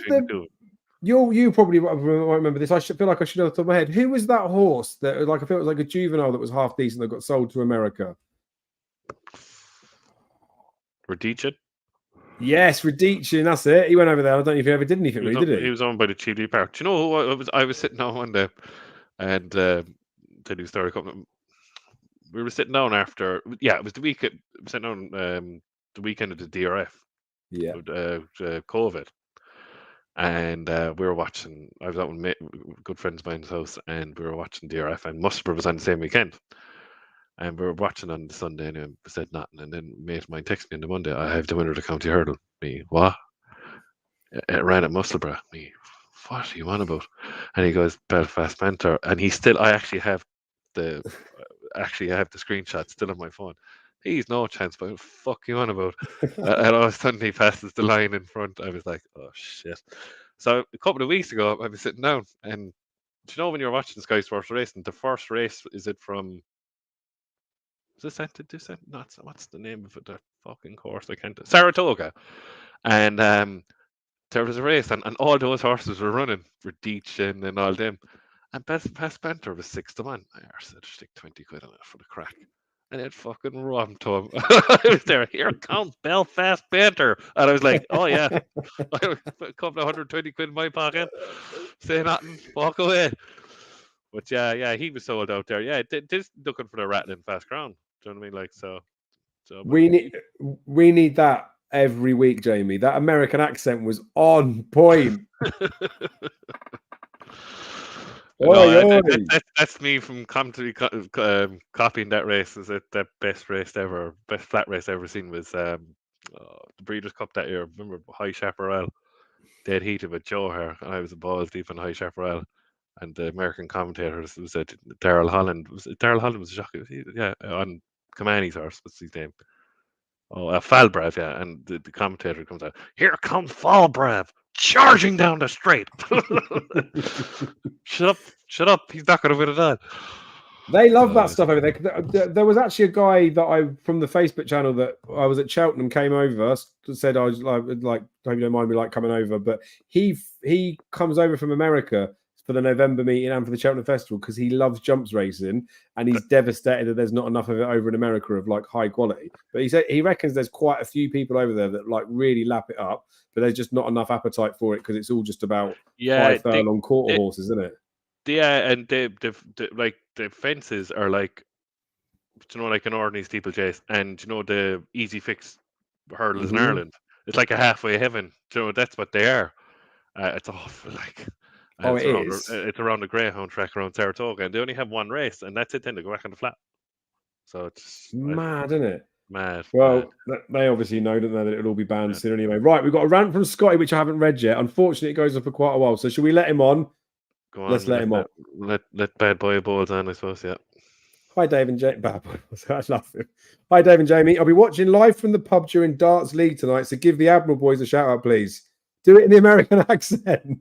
you probably won't remember this. I feel like I should know off the top of my head. Who was that horse that, I feel it was like a juvenile that was half decent that got sold to America? Radichin? Yes, Radichin, that's it. He went over there. I don't know if he ever did anything, did he? He was owned by the Chile Park. Do you know who I was sitting down one day and tell you a story. We were sitting down after, it was the weekend, sitting down the weekend of the DRF. Yeah. COVID. And we were watching, I was out with good friends of mine's house, and we were watching DRF, and Musselburgh was on the same weekend. And we were watching on the Sunday, and I said nothing. And then mate of mine texted me on the Monday, I have the winner of the county hurdle. Me, what? It ran at Musselburgh. Me, what are you on about? And he goes, Belfast Panther. And I actually have the screenshot still on my phone. He's no chance, but what the fuck you on about? And all of a sudden he passes the line in front. I was like, oh shit. So a couple of weeks ago, I was sitting down, and do you know when you're watching Sky Sports Racing, the first race is it from? What's the name of it? The fucking course I can't. Saratoga, and there was a race, and all those horses were running for Deachin and all them, and Belfast Panther was 6-1. I said, stick 20 quid on it for the crack. And it fucking robbed him. I was there. Here comes Belfast Panther, and I was like, "Oh yeah," I have a couple of 120 quid in my pocket. Say nothing, walk away. But yeah, he was sold out there. Yeah, just looking for the rattling fast ground. Do you know what I mean? Like so we need that every week, Jamie. That American accent was on point. Oi, oi. That's me from copying that race. Is it the best race ever, best flat race ever seen was the Breeders' Cup that year. Remember High Chaparral? Dead heated with Joe here, and I was a balls deep in High Chaparral. And the American commentators was Daryl Holland. Daryl Holland was shocking. Yeah, on Kamani's horse. What's his name? Oh, Falbrav, yeah. And the commentator comes out. Here comes Falbrav charging down the straight. Shut up. He's not going to win it all. They love that stuff over there. There was actually a guy that I from the Facebook channel that I was at Cheltenham came over, said I was like hope you don't mind me like coming over, but he comes over from America for the November meeting and for the Cheltenham Festival because he loves jumps racing and he's devastated that there's not enough of it over in America of like high quality. But he said he reckons there's quite a few people over there that like really lap it up, but there's just not enough appetite for it because it's all just about high furlong quarter horses, isn't it? Yeah, and the fences are like, like an ordinary steeplechase, and the easy fix hurdles in Ireland. It's like a halfway heaven. That's what they are. It's awful. Like, it's around the Greyhound track around Saratoga, and they only have one race, and that's it. Then they go back on the flat. So it's mad, isn't it? Mad. Well, they obviously know, don't they, that it'll all be banned soon anyway. Right, we've got a rant from Scotty, which I haven't read yet. Unfortunately, it goes on for quite a while. So should we let him on? Go on. Let's let him on. Let Bad Boy Balls on, I suppose, yeah. Hi, Dave and Jamie. Bad Boy. I love him. Hi, Dave and Jamie. I'll be watching live from the pub during Darts League tonight, so give the Admiral boys a shout out, please. Do it in the American accent.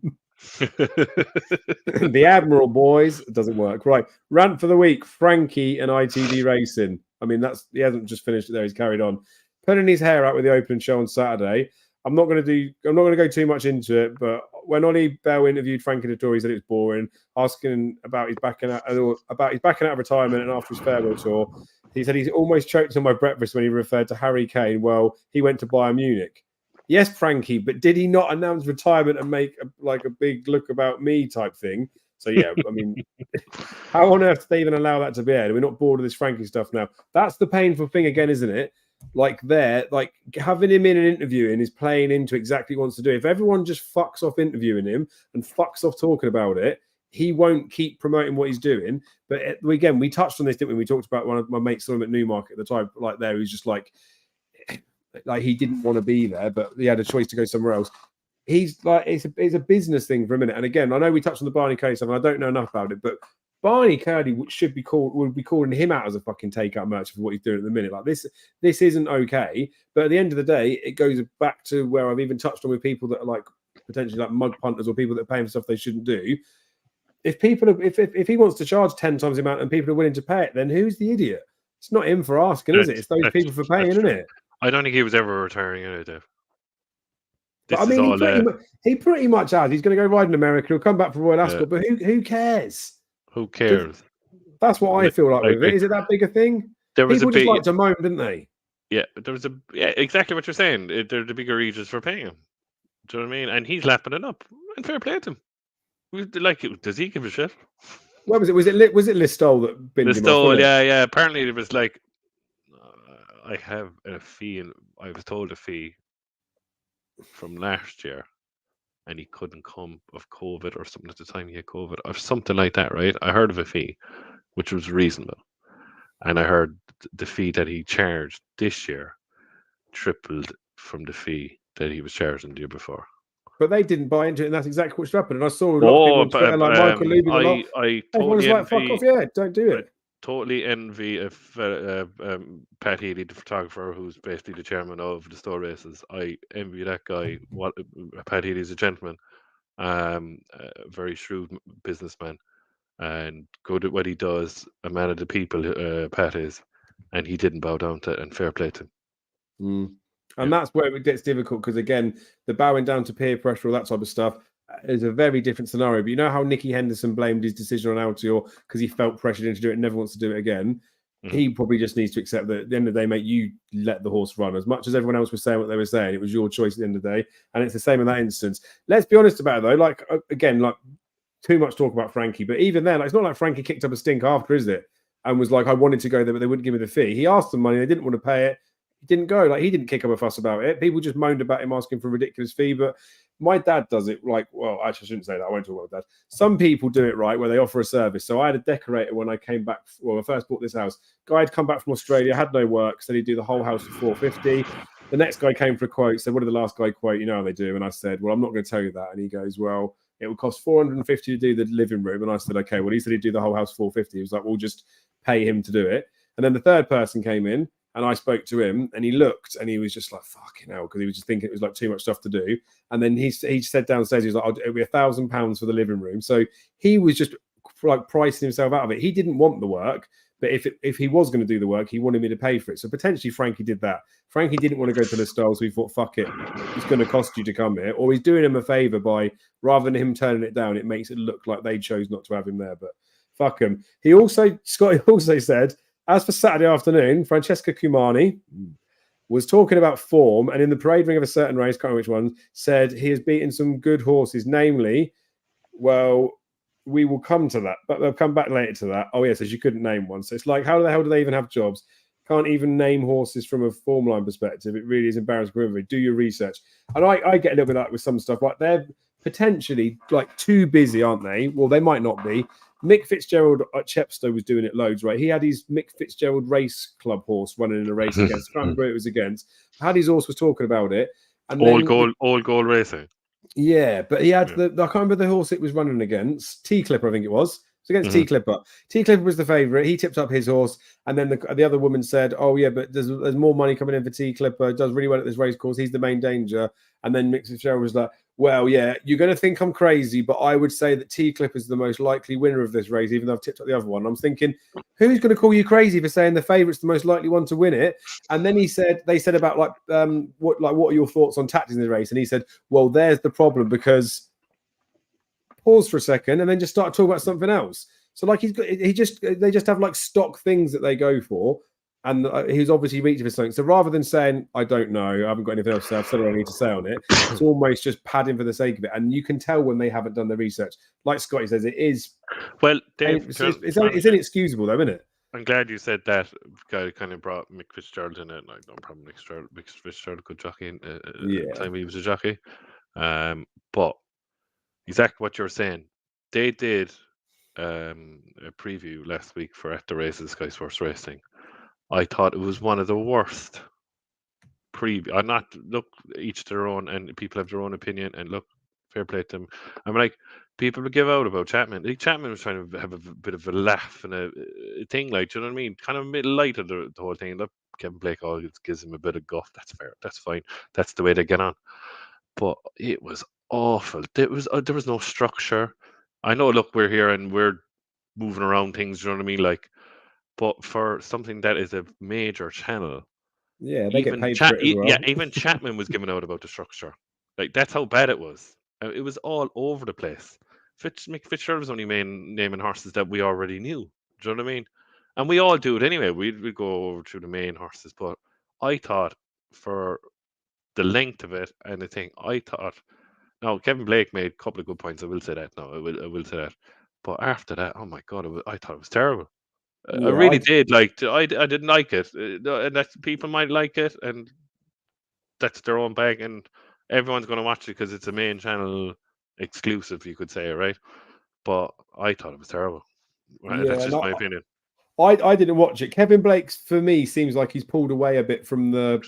The Admiral boys. It doesn't work. Right. Rant for the week. Frankie and ITV Racing. I mean, he hasn't just finished it there. He's carried on. Putting his hair out with the opening show on Saturday. I'm not going to go too much into it, but when Ollie Bell interviewed Frankie Dettori, he said it was boring, asking about his backing out of retirement and after his farewell tour. He said he's almost choked on my breakfast when he referred to Harry Kane. Well, he went to Bayern Munich. Yes, Frankie, but did he not announce retirement and make a big look about me type thing? So yeah, I mean, how on earth do they even allow that to be aired? We're not bored of this Frankie stuff now. That's the painful thing again, isn't it? Like having him in an interview and is playing into exactly what he wants to do. If everyone just fucks off interviewing him and fucks off talking about it, he won't keep promoting what he's doing. But again, we touched on this, didn't we? We talked about one of my mates saw him at Newmarket at the time, like there, he's just like he didn't want to be there, but he had a choice to go somewhere else. He's like, it's a business thing for a minute. And again, I know we touched on the Barney Cody stuff, and I don't know enough about it, but Barney Cody would be calling him out as a fucking takeout merchant for what he's doing at the minute. Like this isn't okay. But at the end of the day, it goes back to where I've even touched on with people that are like potentially like mug punters or people that are paying for stuff they shouldn't do. If he wants to charge 10 times the amount and people are willing to pay it, then who's the idiot? It's not him for asking, is it? It's those people for paying, isn't it? I don't think he was ever retiring anyway, Dave. But I mean, he pretty much has. He's going to go ride in America. He'll come back for Royal Ascot, but who cares? Who cares? That's what I feel like with it. Is it that big a thing? People just like to moan, didn't they? Yeah, exactly what you're saying. They're the bigger ages for paying him. Do you know what I mean? And he's lapping it up. And fair play to him. Like, does he give a shit? What was it? Was it Listowel that binned him off? Yeah. Apparently, it was like, I have a fee, and I was told a fee from last year, and he couldn't come of COVID or something at the time he had COVID or something like that, right? I heard of a fee, which was reasonable. And I heard the fee that he charged this year tripled from the fee that he was charging the year before. But they didn't buy into it, and that's exactly what should happen. And I saw a lot of people on Twitter, like Michael Lubin, everyone was like, fuck off, yeah, don't do it. Totally envy Pat Healy, the photographer, who's basically the chairman of the store races. I envy that guy. Pat Healy's a gentleman, a very shrewd businessman, and good at what he does. A man of the people, Pat is, and he didn't bow down to it. And fair play to him. And that's where it gets difficult because again, the bowing down to peer pressure, all that type of stuff, is a very different scenario. But you know how Nicky Henderson blamed his decision on Altior because he felt pressured into doing it and never wants to do it again? He probably just needs to accept that at the end of the day, mate, you let the horse run. As much as everyone else was saying what they were saying, it was your choice at the end of the day. And it's the same in that instance. Let's be honest about it, though. Like, again, like too much talk about Frankie. But even then, like, it's not like Frankie kicked up a stink after, is it? And was like, I wanted to go there, but they wouldn't give me the fee. He asked them money. They didn't want to pay it. He didn't go. Like, he didn't kick up a fuss about it. People just moaned about him asking for a ridiculous fee. But My dad does it like, well, actually, I shouldn't say that. I won't talk about dad. Some people do it right where they offer a service. So I had a decorator when I came back. Well, I first bought this house. Guy had come back from Australia, had no work, said he'd do the whole house for $450. The next guy came for a quote, said, "What did the last guy quote? You know how they do." And I said, "Well, I'm not going to tell you that." And he goes, "Well, it would cost $450 to do the living room." And I said, "Okay." Well, he said he'd do the whole house $450. He was like, "We'll just pay him to do it." And then the third person came in. And I spoke to him, and he looked, and he was just like, "Fucking hell," because he was just thinking it was like too much stuff to do. And then he said downstairs, he was like, "It'll be £1,000 for the living room." So he was just like pricing himself out of it. He didn't want the work, but if he was going to do the work, he wanted me to pay for it. So potentially Frankie did that. Frankie didn't want to go to the stall, so he thought, "Fuck it, it's going to cost you to come here." Or he's doing him a favor by, rather than him turning it down, it makes it look like they chose not to have him there. But fuck him. Scotty also said, as for Saturday afternoon, Francesca Cumani was talking about form, and in the parade ring of a certain race, can't remember which one, said he has beaten some good horses, namely, well, we will come to that, but they'll come back later to that. Oh, yeah, so she couldn't name one. So it's like, how the hell do they even have jobs? Can't even name horses from a form line perspective. It really is embarrassing for everybody. Do your research. And I get a little bit like with some stuff, like they're potentially like too busy, aren't they? Well, they might not be. Mick Fitzgerald at Chepstow was doing it loads, right? He had his Mick Fitzgerald race club horse running in a race against. I can't remember who it was against. Paddy's horse was talking about it. And all goal racing. Yeah, but he had I can't remember the horse it was running against. T-Clipper, I think it was. It's against T-Clipper. T-Clipper was the favourite. He tipped up his horse. And then the other woman said, "Oh, yeah, but there's more money coming in for T-Clipper. Does really well at this race course. He's the main danger." And then Mick Fitzgerald was like, "Well, yeah, you're going to think I'm crazy, but I would say that T-Clipper is the most likely winner of this race, even though I've tipped up the other one." I'm thinking, who's going to call you crazy for saying the favourite's the most likely one to win it? And then they said about what are your thoughts on tactics in the race? And he said, "Well, there's the problem because." Pause for a second and then just start talking about something else. So like they just have like stock things that they go for, and he's obviously reaching for something. So rather than saying, "I don't know, I haven't got anything else to say, I've said what I need to say on it," it's almost just padding for the sake of it. And you can tell when they haven't done their research. Like Scotty says, it is. Well, Dave, it's inexcusable though, isn't it? I'm glad you said that. Guy kind of brought Mick Fitzgerald in it. Like, no problem. Mick Fitzgerald could jockey at the time he was a jockey. But exactly what you're saying. They did a preview last week for At the Races, Sky Sports Racing. I thought it was one of the worst preview. I'm not, look, each their own, and people have their own opinion, and look, fair play to them. I'm like, people would give out about Chapman. Like, Chapman was trying to have a bit of a laugh and a thing, like, do you know what I mean? Kind of mid light of the whole thing. Look, Kevin Blake always gives him a bit of guff. That's fair. That's fine. That's the way they get on. But it was awful. There was no structure. I know. Look, we're here and we're moving around things. You know what I mean? Like, but for something that is a major channel, yeah, they get paid for it as well. Yeah, even Chapman was giving out about the structure. Like, that's how bad it was. It was all over the place. Mick Fitzgerald was only naming horses that we already knew. Do you know what I mean? And we all do it anyway. We'd go over to the main horses. But I thought for the length of it and the thing, I thought. Now, Kevin Blake made a couple of good points. I will say that. No, I will say that. But after that, oh my god, I thought it was terrible. I really did. Like, I didn't like it, and that people might like it, and that's their own bag, and everyone's going to watch it because it's a main channel exclusive, you could say, right? But I thought it was terrible. That's just my opinion. I didn't watch it. Kevin Blake's, for me, seems like he's pulled away a bit from the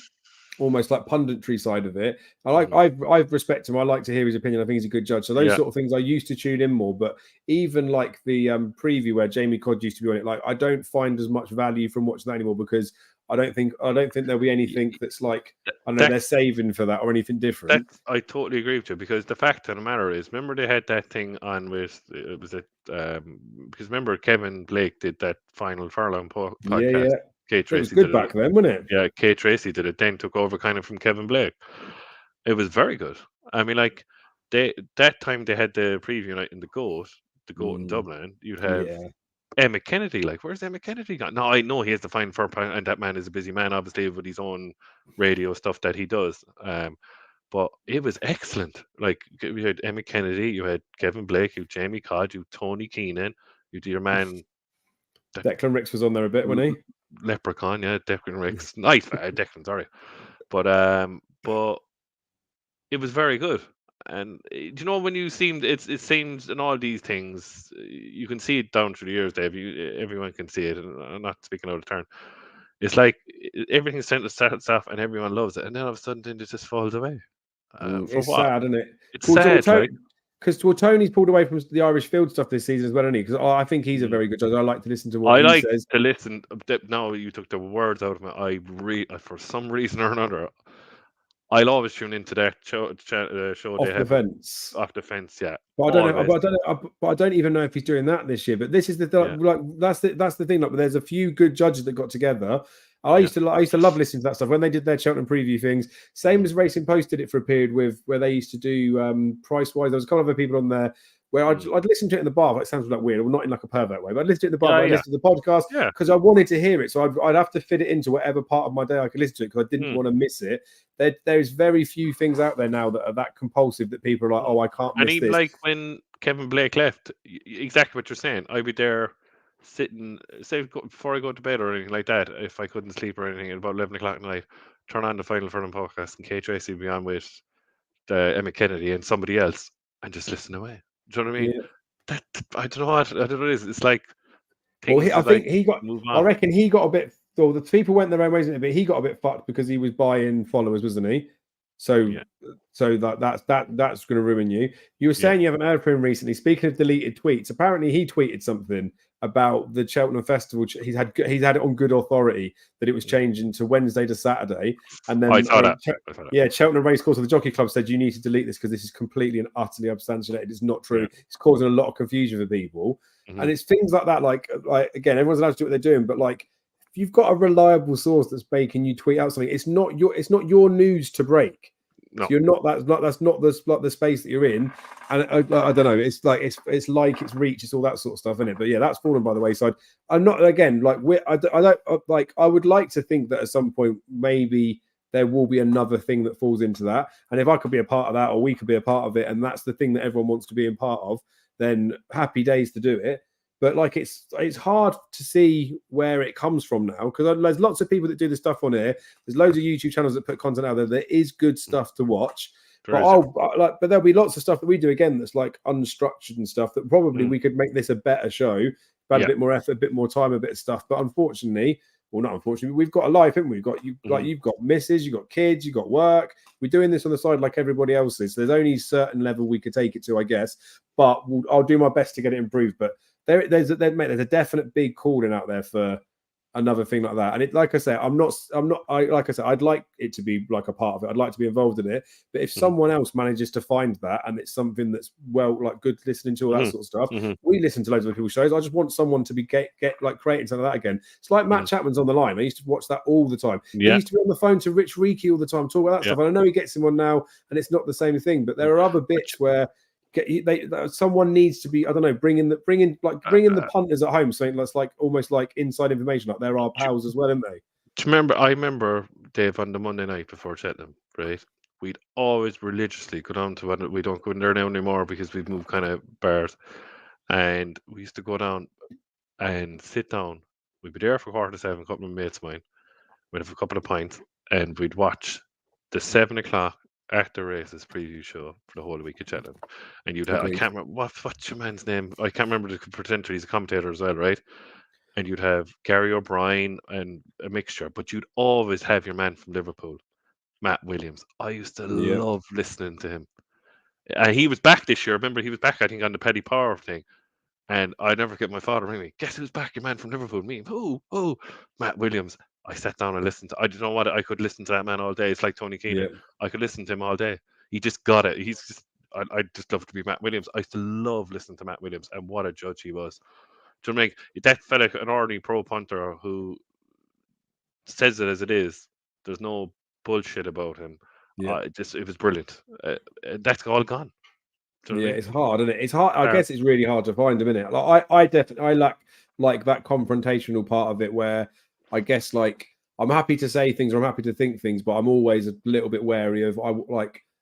almost like punditry side of it. I respect him. I like to hear his opinion. I think he's a good judge. So those sort of things I used to tune in more. But even like the preview where Jamie Codd used to be on it, like I don't find as much value from watching that anymore because I don't think there'll be anything that's like they're saving for that or anything different. I totally agree with you because the fact of the matter is, remember they had that thing on with because remember Kevin Blake did that final furlong podcast. Yeah. Kate Tracy, it was good back then, wasn't it? Yeah, Kate Tracy did it. Then took over kind of from Kevin Blake. It was very good. I mean, like that time they had the preview night in the Goat in Dublin. You'd have Emma Kennedy. Like, where's Emma Kennedy gone? No, I know he has the fine fur, and that man is a busy man, obviously, with his own radio stuff that he does. But it was excellent. Like, you had Emma Kennedy, you had Kevin Blake, you had Jamie Codd, you had Tony Keenan, you had your man. Declan Ricks was on there a bit, wasn't he? Leprechaun, yeah, Declan Ricks. Nice, Declan, sorry. But it was very good. And do you know when you seemed it seems in all these things you can see it down through the years, Dave. Everyone can see it, and I'm not speaking out of turn. It's like everything's starts off and everyone loves it, and then all of a sudden then it just falls away. For It's what? sad, isn't it? It's sad, like. Because Tony's pulled away from the Irish field stuff this season as well, isn't he? Because I think he's a Mm. very good judge. I like to listen to what I he like says. to listen. Now you took the words out of me. For some reason or another, I'll always tune into that show Off they the have fence. off the fence. Yeah, But I don't know. always. But I don't even know if he's doing that this year. But this is the Yeah. like that's the thing. Like, there's a few good judges that got together. I Yeah. used to love listening to that stuff when they did their Cheltenham preview things. Same as Racing Post did it for a period with where they used to do Price Wise. There was a couple of other people on there where I'd listen to it in the bar. It sounds like weird, well, not in like a pervert way, but I'd listen to it in the bar. I'd listen to the podcast because I wanted to hear it. So I'd have to fit it into whatever part of my day I could listen to it because I didn't want to miss it. There's very few things out there now that are that compulsive that people are like, oh, I can't miss And even this. like when Kevin Blake left, exactly what you're saying. I'd be there sitting, say before I go to bed or anything like that. If I couldn't sleep or anything, at about 11 o'clock at night, turn on the Final Furlong podcast, and Kate Tracy would be on with Emma Kennedy and somebody else, and just listen away. Do you know what I mean? Yeah. I don't know what it is. It's like Well, I think he got. move I on. reckon he got a bit. Well, the people went their own ways, but he got a bit fucked because he was buying followers, wasn't he? So that's going to ruin you. You were saying you haven't heard from him recently. Speaking of deleted tweets, apparently he tweeted something about the Cheltenham Festival. He's had it on good authority that it was changing to Wednesday to Saturday, and then I saw that. Cheltenham Racecourse or the Jockey Club said you need to delete this because this is completely and utterly substantiated. It's not true. It's causing a lot of confusion for people, and it's things like that. Like again, everyone's allowed to do what they're doing, but like if you've got a reliable source that's making you tweet out something, it's not your news to break. No. So you're not that's not the space that you're in, and I don't know. It's like it's reach, it's all that sort of stuff, isn't it? But yeah, that's fallen by the wayside. I'm not again like I don't like. I would like to think that at some point maybe there will be another thing that falls into that, and if I could be a part of that, or we could be a part of it, and that's the thing that everyone wants to be in part of, then happy days to do it. But like it's hard to see where it comes from now because there's lots of people that do the stuff on here. There's loads of YouTube channels that put content out there. There is good stuff to watch, but there'll be lots of stuff that we do again that's like unstructured and stuff that probably we could make this a better show. Had a bit more effort, a bit more time, a bit of stuff. But unfortunately, well, not unfortunately, we've got a life, haven't we? You've got misses, you've got kids, you've got work. We're doing this on the side like everybody else is. So there's only a certain level we could take it to, I guess. But I'll do my best to get it improved. But there's a definite big calling out there for another thing like that. And like I say, I'd like it to be like a part of it. I'd like to be involved in it. But if someone else manages to find that and it's something that's like good listening to all that sort of stuff, we listen to loads of people's shows. I just want someone to be get like creating something like that again. It's like Matt Chapman's on the line. I used to watch that all the time. He used to be on the phone to Rich Reiki all the time, talk about that stuff. And I know he gets him on now, and it's not the same thing. But there are other bits where someone needs to be, I don't know, bringing the punters at home, something that's like almost like inside information. Like there are pals as well, aren't they? I remember Dave on the Monday night before Cheltenham, right? We'd always religiously go down to it. We don't go in there now anymore because we've moved kind of bars, and we used to go down and sit down. We'd be there for 6:45. A couple of mates of mine. We'd have a couple of pints, and we'd watch the 7 o'clock actor races preview show for the whole week at Cheltenham. And you'd have, I can't remember what's your man's name. I can't remember the presenter. He's a commentator as well, right? And you'd have Gary O'Brien and a mixture, but you'd always have your man from Liverpool, Matt Williams. I used to love listening to him. He was back this year. Remember, he was back, I think, on the Petty Power thing. And I never get my father ring me. Guess who's back? Your man from Liverpool. Me. Who? Matt Williams. I sat down and listened to. I don't know what I could listen to that man all day. It's like Tony Keenan. Yeah. I could listen to him all day. He just got it. He's just. I just love to be Matt Williams. I used to love listening to Matt Williams, and what a judge he was. Do you know what I mean? That fella, an ordinary pro punter who says it as it is. There's no bullshit about him. Yeah. It was brilliant. That's all gone. It's hard, isn't it? It's hard. I guess it's really hard to find them, isn't it? Like I definitely like that confrontational part of it where I guess like I'm happy to say things or I'm happy to think things, but I'm always a little bit wary of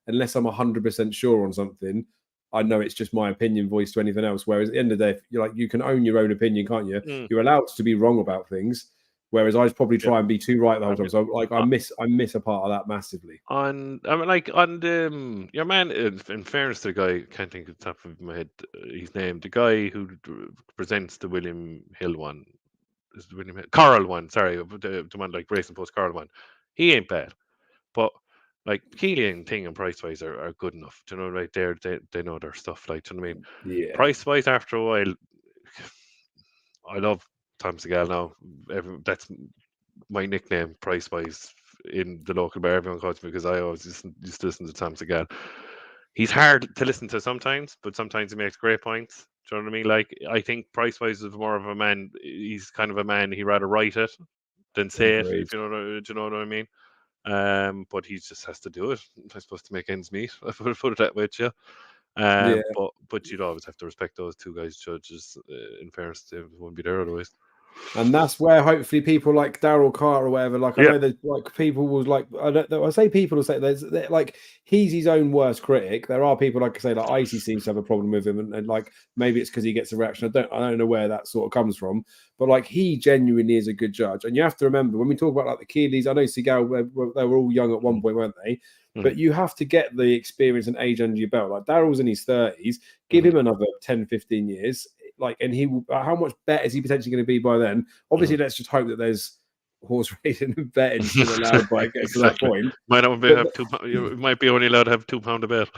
unless I'm 100% sure on something, I know it's just my opinion voiced to anything else. Whereas at the end of the day, you can own your own opinion, can't you? You're allowed to be wrong about things, Whereas I probably try and be too right the whole time. So like I miss a part of that massively. On your man, in fairness to the guy, can't think of the top of my head his name, the guy who presents the William Hill one, is the William Hill, Coral one, sorry, the one like Racing Post Coral one, he ain't bad, but like Keely and Thing and Price Wise are good enough, do you know, right there, they know their stuff, like, do you know what I mean? Yeah. Price Wise, after a while, I love Tom Segal now. That's my nickname, Price Wise, in the local bar. Everyone calls me because I always used to listen to Tom Segal. He's hard to listen to sometimes, but sometimes he makes great points. Do you know what I mean? Like, I think Price Wise is more of a man. He's kind of a man. He rather write it than say it. If you know, do you know what I mean? But he just has to do it, I suppose, to make ends meet. I would put it that way, yeah. But you'd always have to respect those two guys, judges. In fairness, they wouldn't be there otherwise. And that's where hopefully people like Daryl Carr or whatever, like I know there's like people will like I say people will say there's like he's his own worst critic. There are people like I say like Icy seems to have a problem with him, and like maybe it's because he gets a reaction. I don't know where that sort of comes from, but like he genuinely is a good judge. And you have to remember when we talk about like the Keeleys, I know Seagal, they were all young at one point, weren't they? But you have to get the experience and age under your belt. Like Daryl's in his 30s, give him another 10, 15 years. Like, and he will, how much better is he potentially going to be by then? Obviously, let's just hope that there's horse racing and betting still allowed by it gets to that point. Might not be have you might be only allowed to have £2 a bet.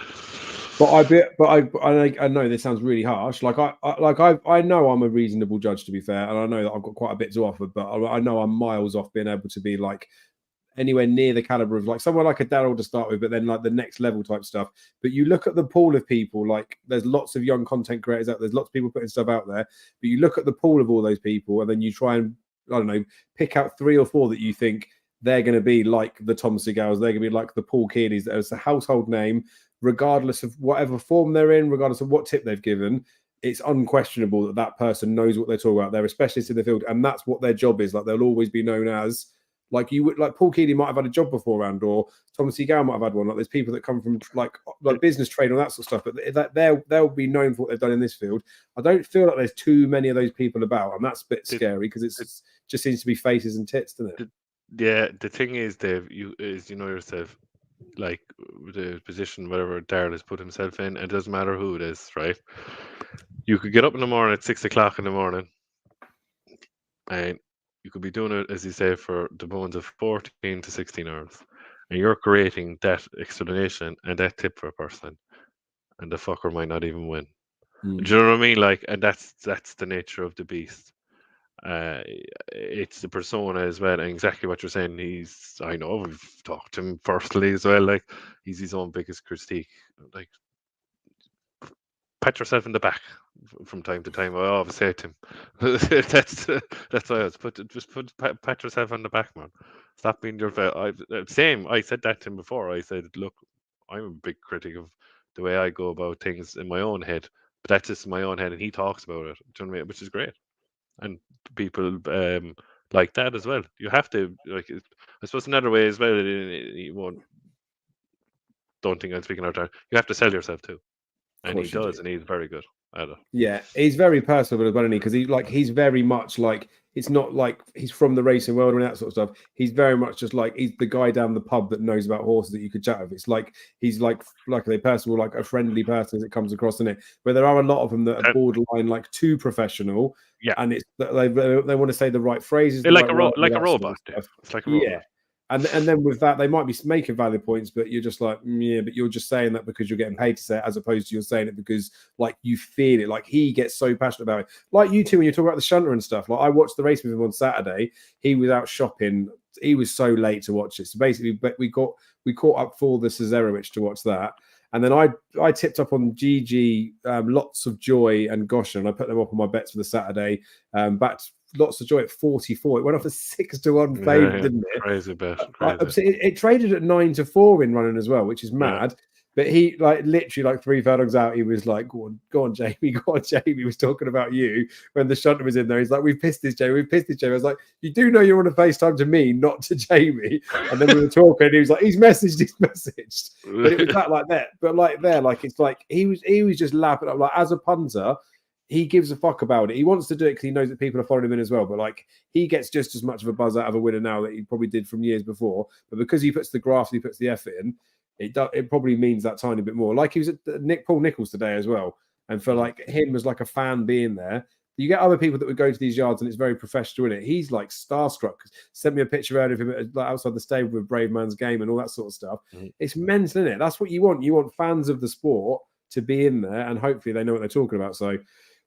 But I know this sounds really harsh. Like I know I'm a reasonable judge, to be fair, and I know that I've got quite a bit to offer. But I know I'm miles off being able to be like anywhere near the caliber of like someone like a Daryl to start with, but then like the next level type stuff. But you look at the pool of people, like there's lots of young content creators out there, there's lots of people putting stuff out there, but you look at the pool of all those people and then you try and, I don't know, pick out 3 or 4 that you think they're going to be like the Tom Segals, they're going to be like the Paul Keeleys, that is a household name, regardless of whatever form they're in, regardless of what tip they've given. It's unquestionable that that person knows what they're talking about. They're a specialist in the field, and that's what their job is. Like they'll always be known as. Like you would, like Paul Keeley might have had a job beforehand, or Tom Seagal might have had one. Like there's people that come from like business trade and that sort of stuff, but that they'll be known for what they've done in this field. I don't feel like there's too many of those people about, and that's a bit scary because it's just seems to be faces and tits, doesn't it? Yeah, the thing is, Dave, you know yourself, like the position whatever Daryl has put himself in, it doesn't matter who it is, right? You could get up in the morning at 6 o'clock in the morning, and you could be doing it, as you say, for the bones of 14 to 16 hours, and you're creating that explanation and that tip for a person, and the fucker might not even win. Do you know what I mean? Like, and that's the nature of the beast. It's the persona as well, and exactly what you're saying. I know we've talked to him personally as well. Like, he's his own biggest critique. Like, pat yourself in the back from time to time. I always say to him, that's why I was pat yourself on the back, man. Stop being your same. I said that to him before. I said, look, I'm a big critic of the way I go about things in my own head, but that's just in my own head, and he talks about it. Do you know what I mean? Which is great, and people like that as well. You have to, like, I suppose another way as well. You won't. Don't think I'm speaking out there. You have to sell yourself too. And he does, and he's very good at it. Yeah, he's very personable as well, isn't he? Because he's very much like, it's not like he's from the racing world and that sort of stuff. He's very much just like he's the guy down the pub that knows about horses that you could chat with. It's like he's like a personal, like a friendly person as it comes across in it. But there are a lot of them that are borderline like too professional. Yeah, and it's they want to say the right phrases. They're like a robot. It's like a robot. Yeah. And then with that, they might be making valid points, but you're just like, yeah, but you're just saying that because you're getting paid to say it, as opposed to you're saying it because like you feel it. Like he gets so passionate about it. Like you two, when you talk about the shunter and stuff. Like I watched the race with him on Saturday. He was out shopping. He was so late to watch it. So basically, we caught up for the Cesarewicz to watch that. And then I tipped up on GG, Lots of Joy and Goshen. I put them up on my bets for the Saturday. Backed Lots of Joy at 44. It went off a 6-1 favourite, didn't it? Crazy bet. It traded at 9-4 in running as well, which is mad. Yeah. But he literally 3 furlongs out, he was like, go on, Jamie, go on, Jamie. He was talking about you when the shunter was in there. He's like, we've pissed this, Jamie. I was like, you do know you're on a FaceTime to me, not to Jamie. And then we were talking, and he was like, he's messaged. But it was that like that. But like there, like it's like he was just lapping up. Like as a punter, he gives a fuck about it. He wants to do it because he knows that people are following him in as well. But like, he gets just as much of a buzz out of a winner now that he probably did from years before. But because he puts the graft, he puts the effort in, it probably means that tiny bit more. Like he was at Paul Nicholls today as well. And for like him as like a fan being there, you get other people that would go to these yards and it's very professional in it. He's like starstruck. Sent me a picture earlier of him like outside the stable with Brave Man's Game and all that sort of stuff. It's mental, isn't it? That's what you want. You want fans of the sport to be in there, and hopefully they know what they're talking about. So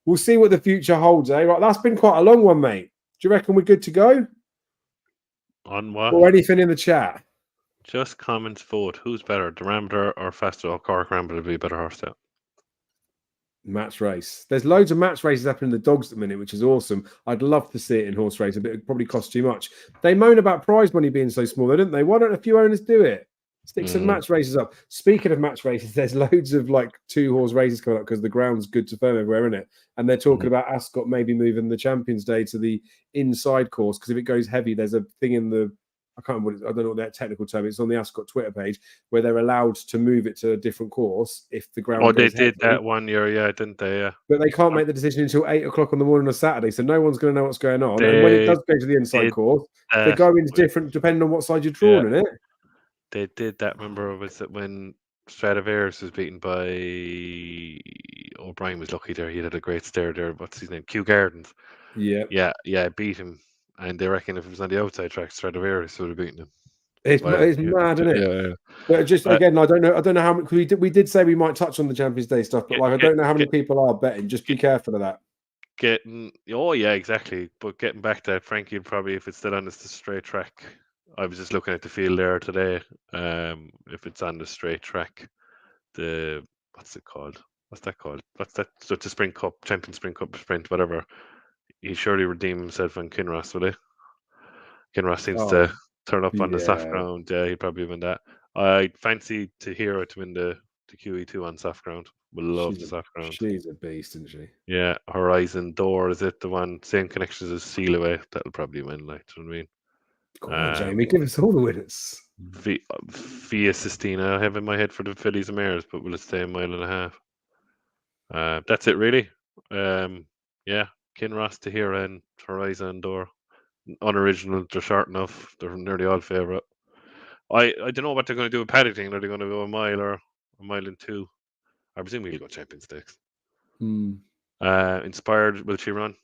we'll see what the future holds, eh? Right, that's been quite a long one, mate. Do you reckon we're good to go? On what? Or anything in the chat? Just comments, vote. Who's better, the Rambler or Faster or Cork Rambler would be a better horse there? Match race. There's loads of match races happening in the dogs at the minute, which is awesome. I'd love to see it in horse racing, but it probably costs too much. They moan about prize money being so small, don't they? Why don't a few owners do it? Stick some match races up. Speaking of match races, there's loads of like 2-horse races coming up because the ground's good to firm everywhere, isn't it? And they're talking about Ascot maybe moving the Champions Day to the inside course because if it goes heavy, there's a thing in the I can't remember I don't know what that technical term is. It's on the Ascot Twitter page where they're allowed to move it to a different course if the ground. Oh, they did that 1 year, yeah, didn't they? Yeah. But they can't make the decision until 8 o'clock on the morning on Saturday, so no one's going to know what's going on. And when it does go to the inside course, the going's different depending on what side you're drawn in it. They did that. Remember, was it when Stradivarius was beaten by O'Brien? Was lucky there. He had a great stare there. What's his name? Kew Gardens. Yeah, beat him. And they reckon if it was on the outside track, Stradivarius would have beaten him. It's mad, isn't it? Yeah. But just again, I don't know how much we did say we might touch on the Champions Day stuff, but like I don't know how many people are betting. Just be careful of that. Exactly. But getting back to that, Frankie would probably, if it's still on the straight track. I was just looking at the field there today. If it's on the straight track, what's it called? What's that called? So it's a Sprint Cup, Champion Sprint Cup sprint, whatever. He surely redeemed himself on Kinross, will he? Kinross seems to turn up on the soft ground. Yeah, he'd probably win that. I'd fancy Hero to win the QE2 on soft ground. Would love the soft ground. She's a beast, isn't she? Yeah, Horizon Door, is it the one? Same connections as Seal Away. That'll probably win, like, do you know what I mean? Go on, Jamie, give us all the winners. Via Sistina, I have in my head for the fillies and mares, but will it stay 1.5 miles? That's it, really. Kinross to Hero and Horizon Door. Unoriginal, they're short enough. They're nearly all favourite. I don't know what they're going to do with Paddington. Are they going to go 1 mile or 1.2 miles? I presume we'll go Champion Stakes. Inspired, will she run?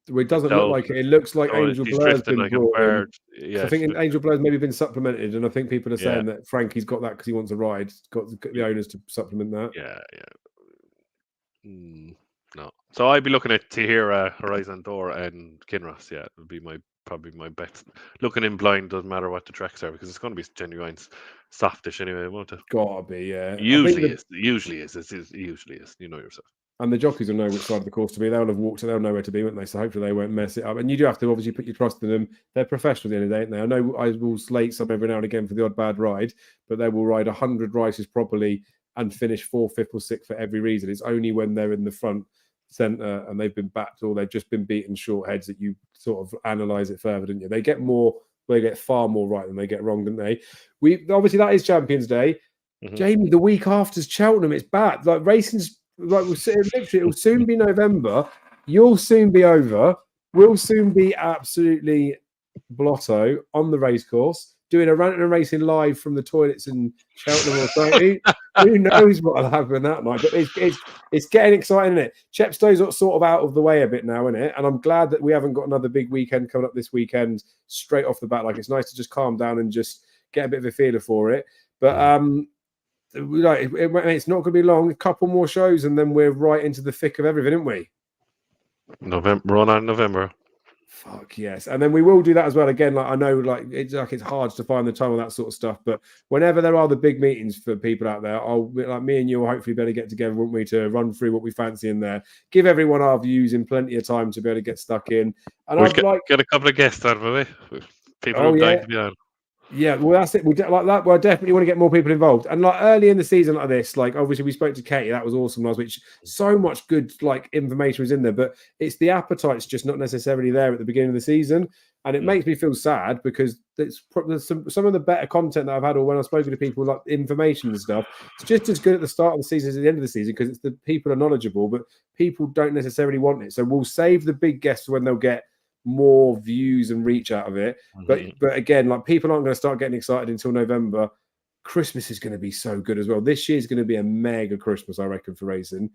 It doesn't look like it. It looks like Angel Blur's been like brought in. Yeah, I think Angel Blur's maybe been supplemented, and I think people are saying that Frankie's got that because he wants a ride. Got the owners to supplement that. No. So I'd be looking at Tahira, Horizon Door, and Kinross. Yeah, it would be probably my bet. Looking in blind doesn't matter what the tracks are because it's going to be genuine softish anyway, won't it? Gotta be, yeah. Usually is. You know yourself. And the jockeys will know which side of the course to be. They'll have walked, they'll know where to be, won't they? So hopefully they won't mess it up. And you do have to obviously put your trust in them. They're professionals at the end of the day, aren't they? I know I will slate some every now and again for the odd bad ride, but they will ride 100 races properly and finish 4th, 5th, or 6th for every reason. It's only when they're in the front centre and they've been backed or they've just been beaten short heads that you sort of analyse it further, don't you? They get far more right than they get wrong, don't they? Obviously that is Champions Day. Jamie, the week after's Cheltenham. It's back. Like racing's like it'll soon be November. You'll soon be over. We'll soon be absolutely blotto on the racecourse, doing a ranting and racing live from the toilets in Cheltenham or something. Who knows what'll happen that night? But it's getting exciting, isn't it? Chepstow's sort of out of the way a bit now, isn't it? And I'm glad that we haven't got another big weekend coming up this weekend straight off the bat. Like it's nice to just calm down and just get a bit of a feeler for it. But it's not going to be long. A couple more shows, and then we're right into the thick of everything, aren't we? We're on November. Fuck yes, and then we will do that as well. Again, like I know, it's hard to find the time on that sort of stuff, but whenever there are the big meetings for people out there, me and you will hopefully better get together, won't we, to run through what we fancy in there, give everyone our views in plenty of time to be able to get stuck in. And I'd get a couple of guests out of it. People who dying to be on. Yeah, well, that's it. Like that. Well, I definitely want to get more people involved. And like early in the season, like this, like obviously we spoke to Katie. That was awesome last week. So much good like information was in there, but it's the appetite's just not necessarily there at the beginning of the season. And it makes me feel sad because there's some of the better content that I've had, or when I've spoken to people, like information and stuff, it's just as good at the start of the season as at the end of the season, because it's the people are knowledgeable, but people don't necessarily want it. So we'll save the big guests when they'll get more views and reach out of it. But again, like, people aren't going to start getting excited until November. Christmas is going to be so good as well. This year's going to be a mega Christmas, I reckon, for racing.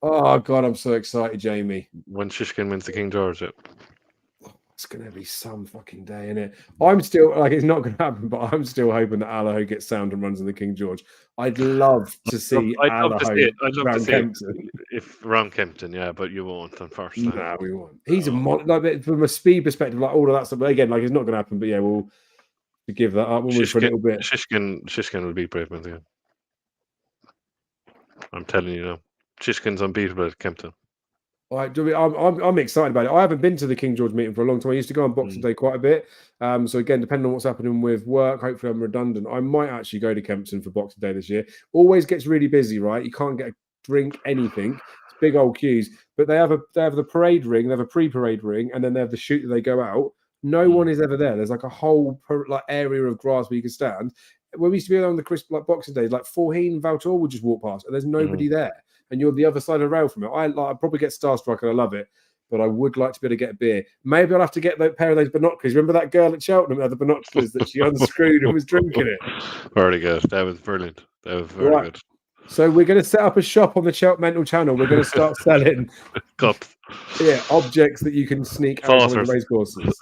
Oh God, I'm so excited, Jamie. When Shishkin wins the King George, it's going to be some fucking day, innit? I'm still, like, it's not going to happen, but I'm still hoping that Allaho gets sound and runs in the King George. I'd love to see Allaho round Kempton. If round Kempton, yeah, but you won't, unfortunately. No, we won't. He's a like, from a speed perspective, like all of that stuff. But again, like, it's not going to happen. But yeah, we'll give that up. We'll move for a little bit. Shishkin will beat Bravement again. I'm telling you now. Shishkin's unbeatable at Kempton. I'm excited about it. I haven't been to the King George meeting for a long time. I used to go on Boxing Day quite a bit. So again, depending on what's happening with work, hopefully I'm redundant. I might actually go to Kempton for Boxing Day this year. Always gets really busy, right? You can't get a drink, anything. It's big old queues. But they have the parade ring, they have a pre-parade ring, and then they have the shoot that they go out. No one is ever there. There's like a whole area of grass where you can stand. When we used to be on the Boxing Days, like Forheen and Valtor would just walk past, and there's nobody there. And you're the other side of the rail from it. I probably get starstruck and I love it, but I would like to be able to get a beer. Maybe I'll have to get a pair of those binoculars. Remember that girl at Cheltenham had the binoculars that she unscrewed and was drinking it? Very good. That was brilliant. That was very good. So we're going to set up a shop on the Cheltenham channel. We're going to start selling cups. Yeah, objects that you can sneak out of the race courses.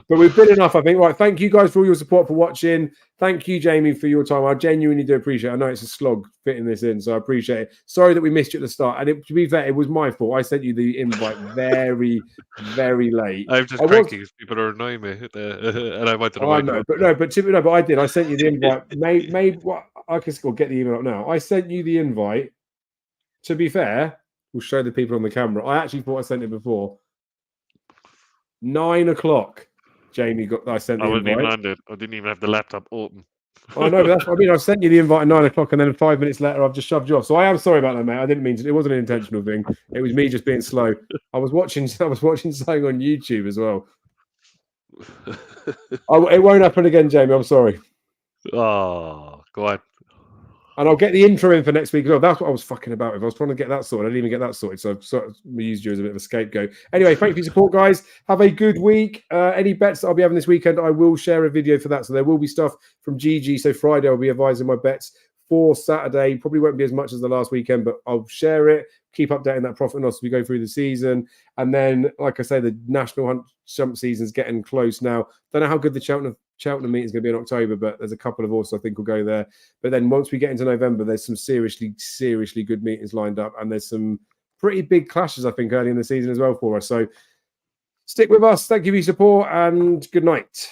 But we've been enough, I think. Right, thank you guys for all your support, for watching. Thank you, Jamie, for your time. I genuinely do appreciate it. I know it's a slog fitting this in, so I appreciate it. Sorry that we missed you at the start. And to be fair, it was my fault. I sent you the invite very, very late. I'm just cranky because people are annoying me. And I went to the but I did. I sent you the invite. I can still get the email up now. I sent you the invite. To be fair, we'll show the people on the camera. I actually thought I sent it before. 9 o'clock. Jamie I sent the invite. I didn't even have the laptop open. I know, but I sent you the invite at 9 o'clock, and then 5 minutes later, I've just shoved you off. So I am sorry about that, mate. I didn't mean to. It wasn't an intentional thing. It was me just being slow. I was watching something on YouTube as well. It won't happen again, Jamie. I'm sorry. Oh, go on. And I'll get the intro in for next week as well. That's what I was fucking about. If I was trying to get that sorted, I didn't even get that sorted. So we used you as a bit of a scapegoat. Anyway, thank you for your support, guys. Have a good week. Any bets that I'll be having this weekend, I will share a video for that. So there will be stuff from GG. So Friday, I'll be advising my bets for Saturday. Probably won't be as much as the last weekend, but I'll share it. Keep updating that profit and loss as we go through the season. And then, like I say, the National Hunt Jump season is getting close now. Don't know how good the Cheltenham meeting is going to be in October, but there's a couple of horses I think will go there. But then once we get into November, there's some seriously good meetings lined up, and there's some pretty big clashes, I think, early in the season as well for us. So stick with us. Thank you for your support, and good night.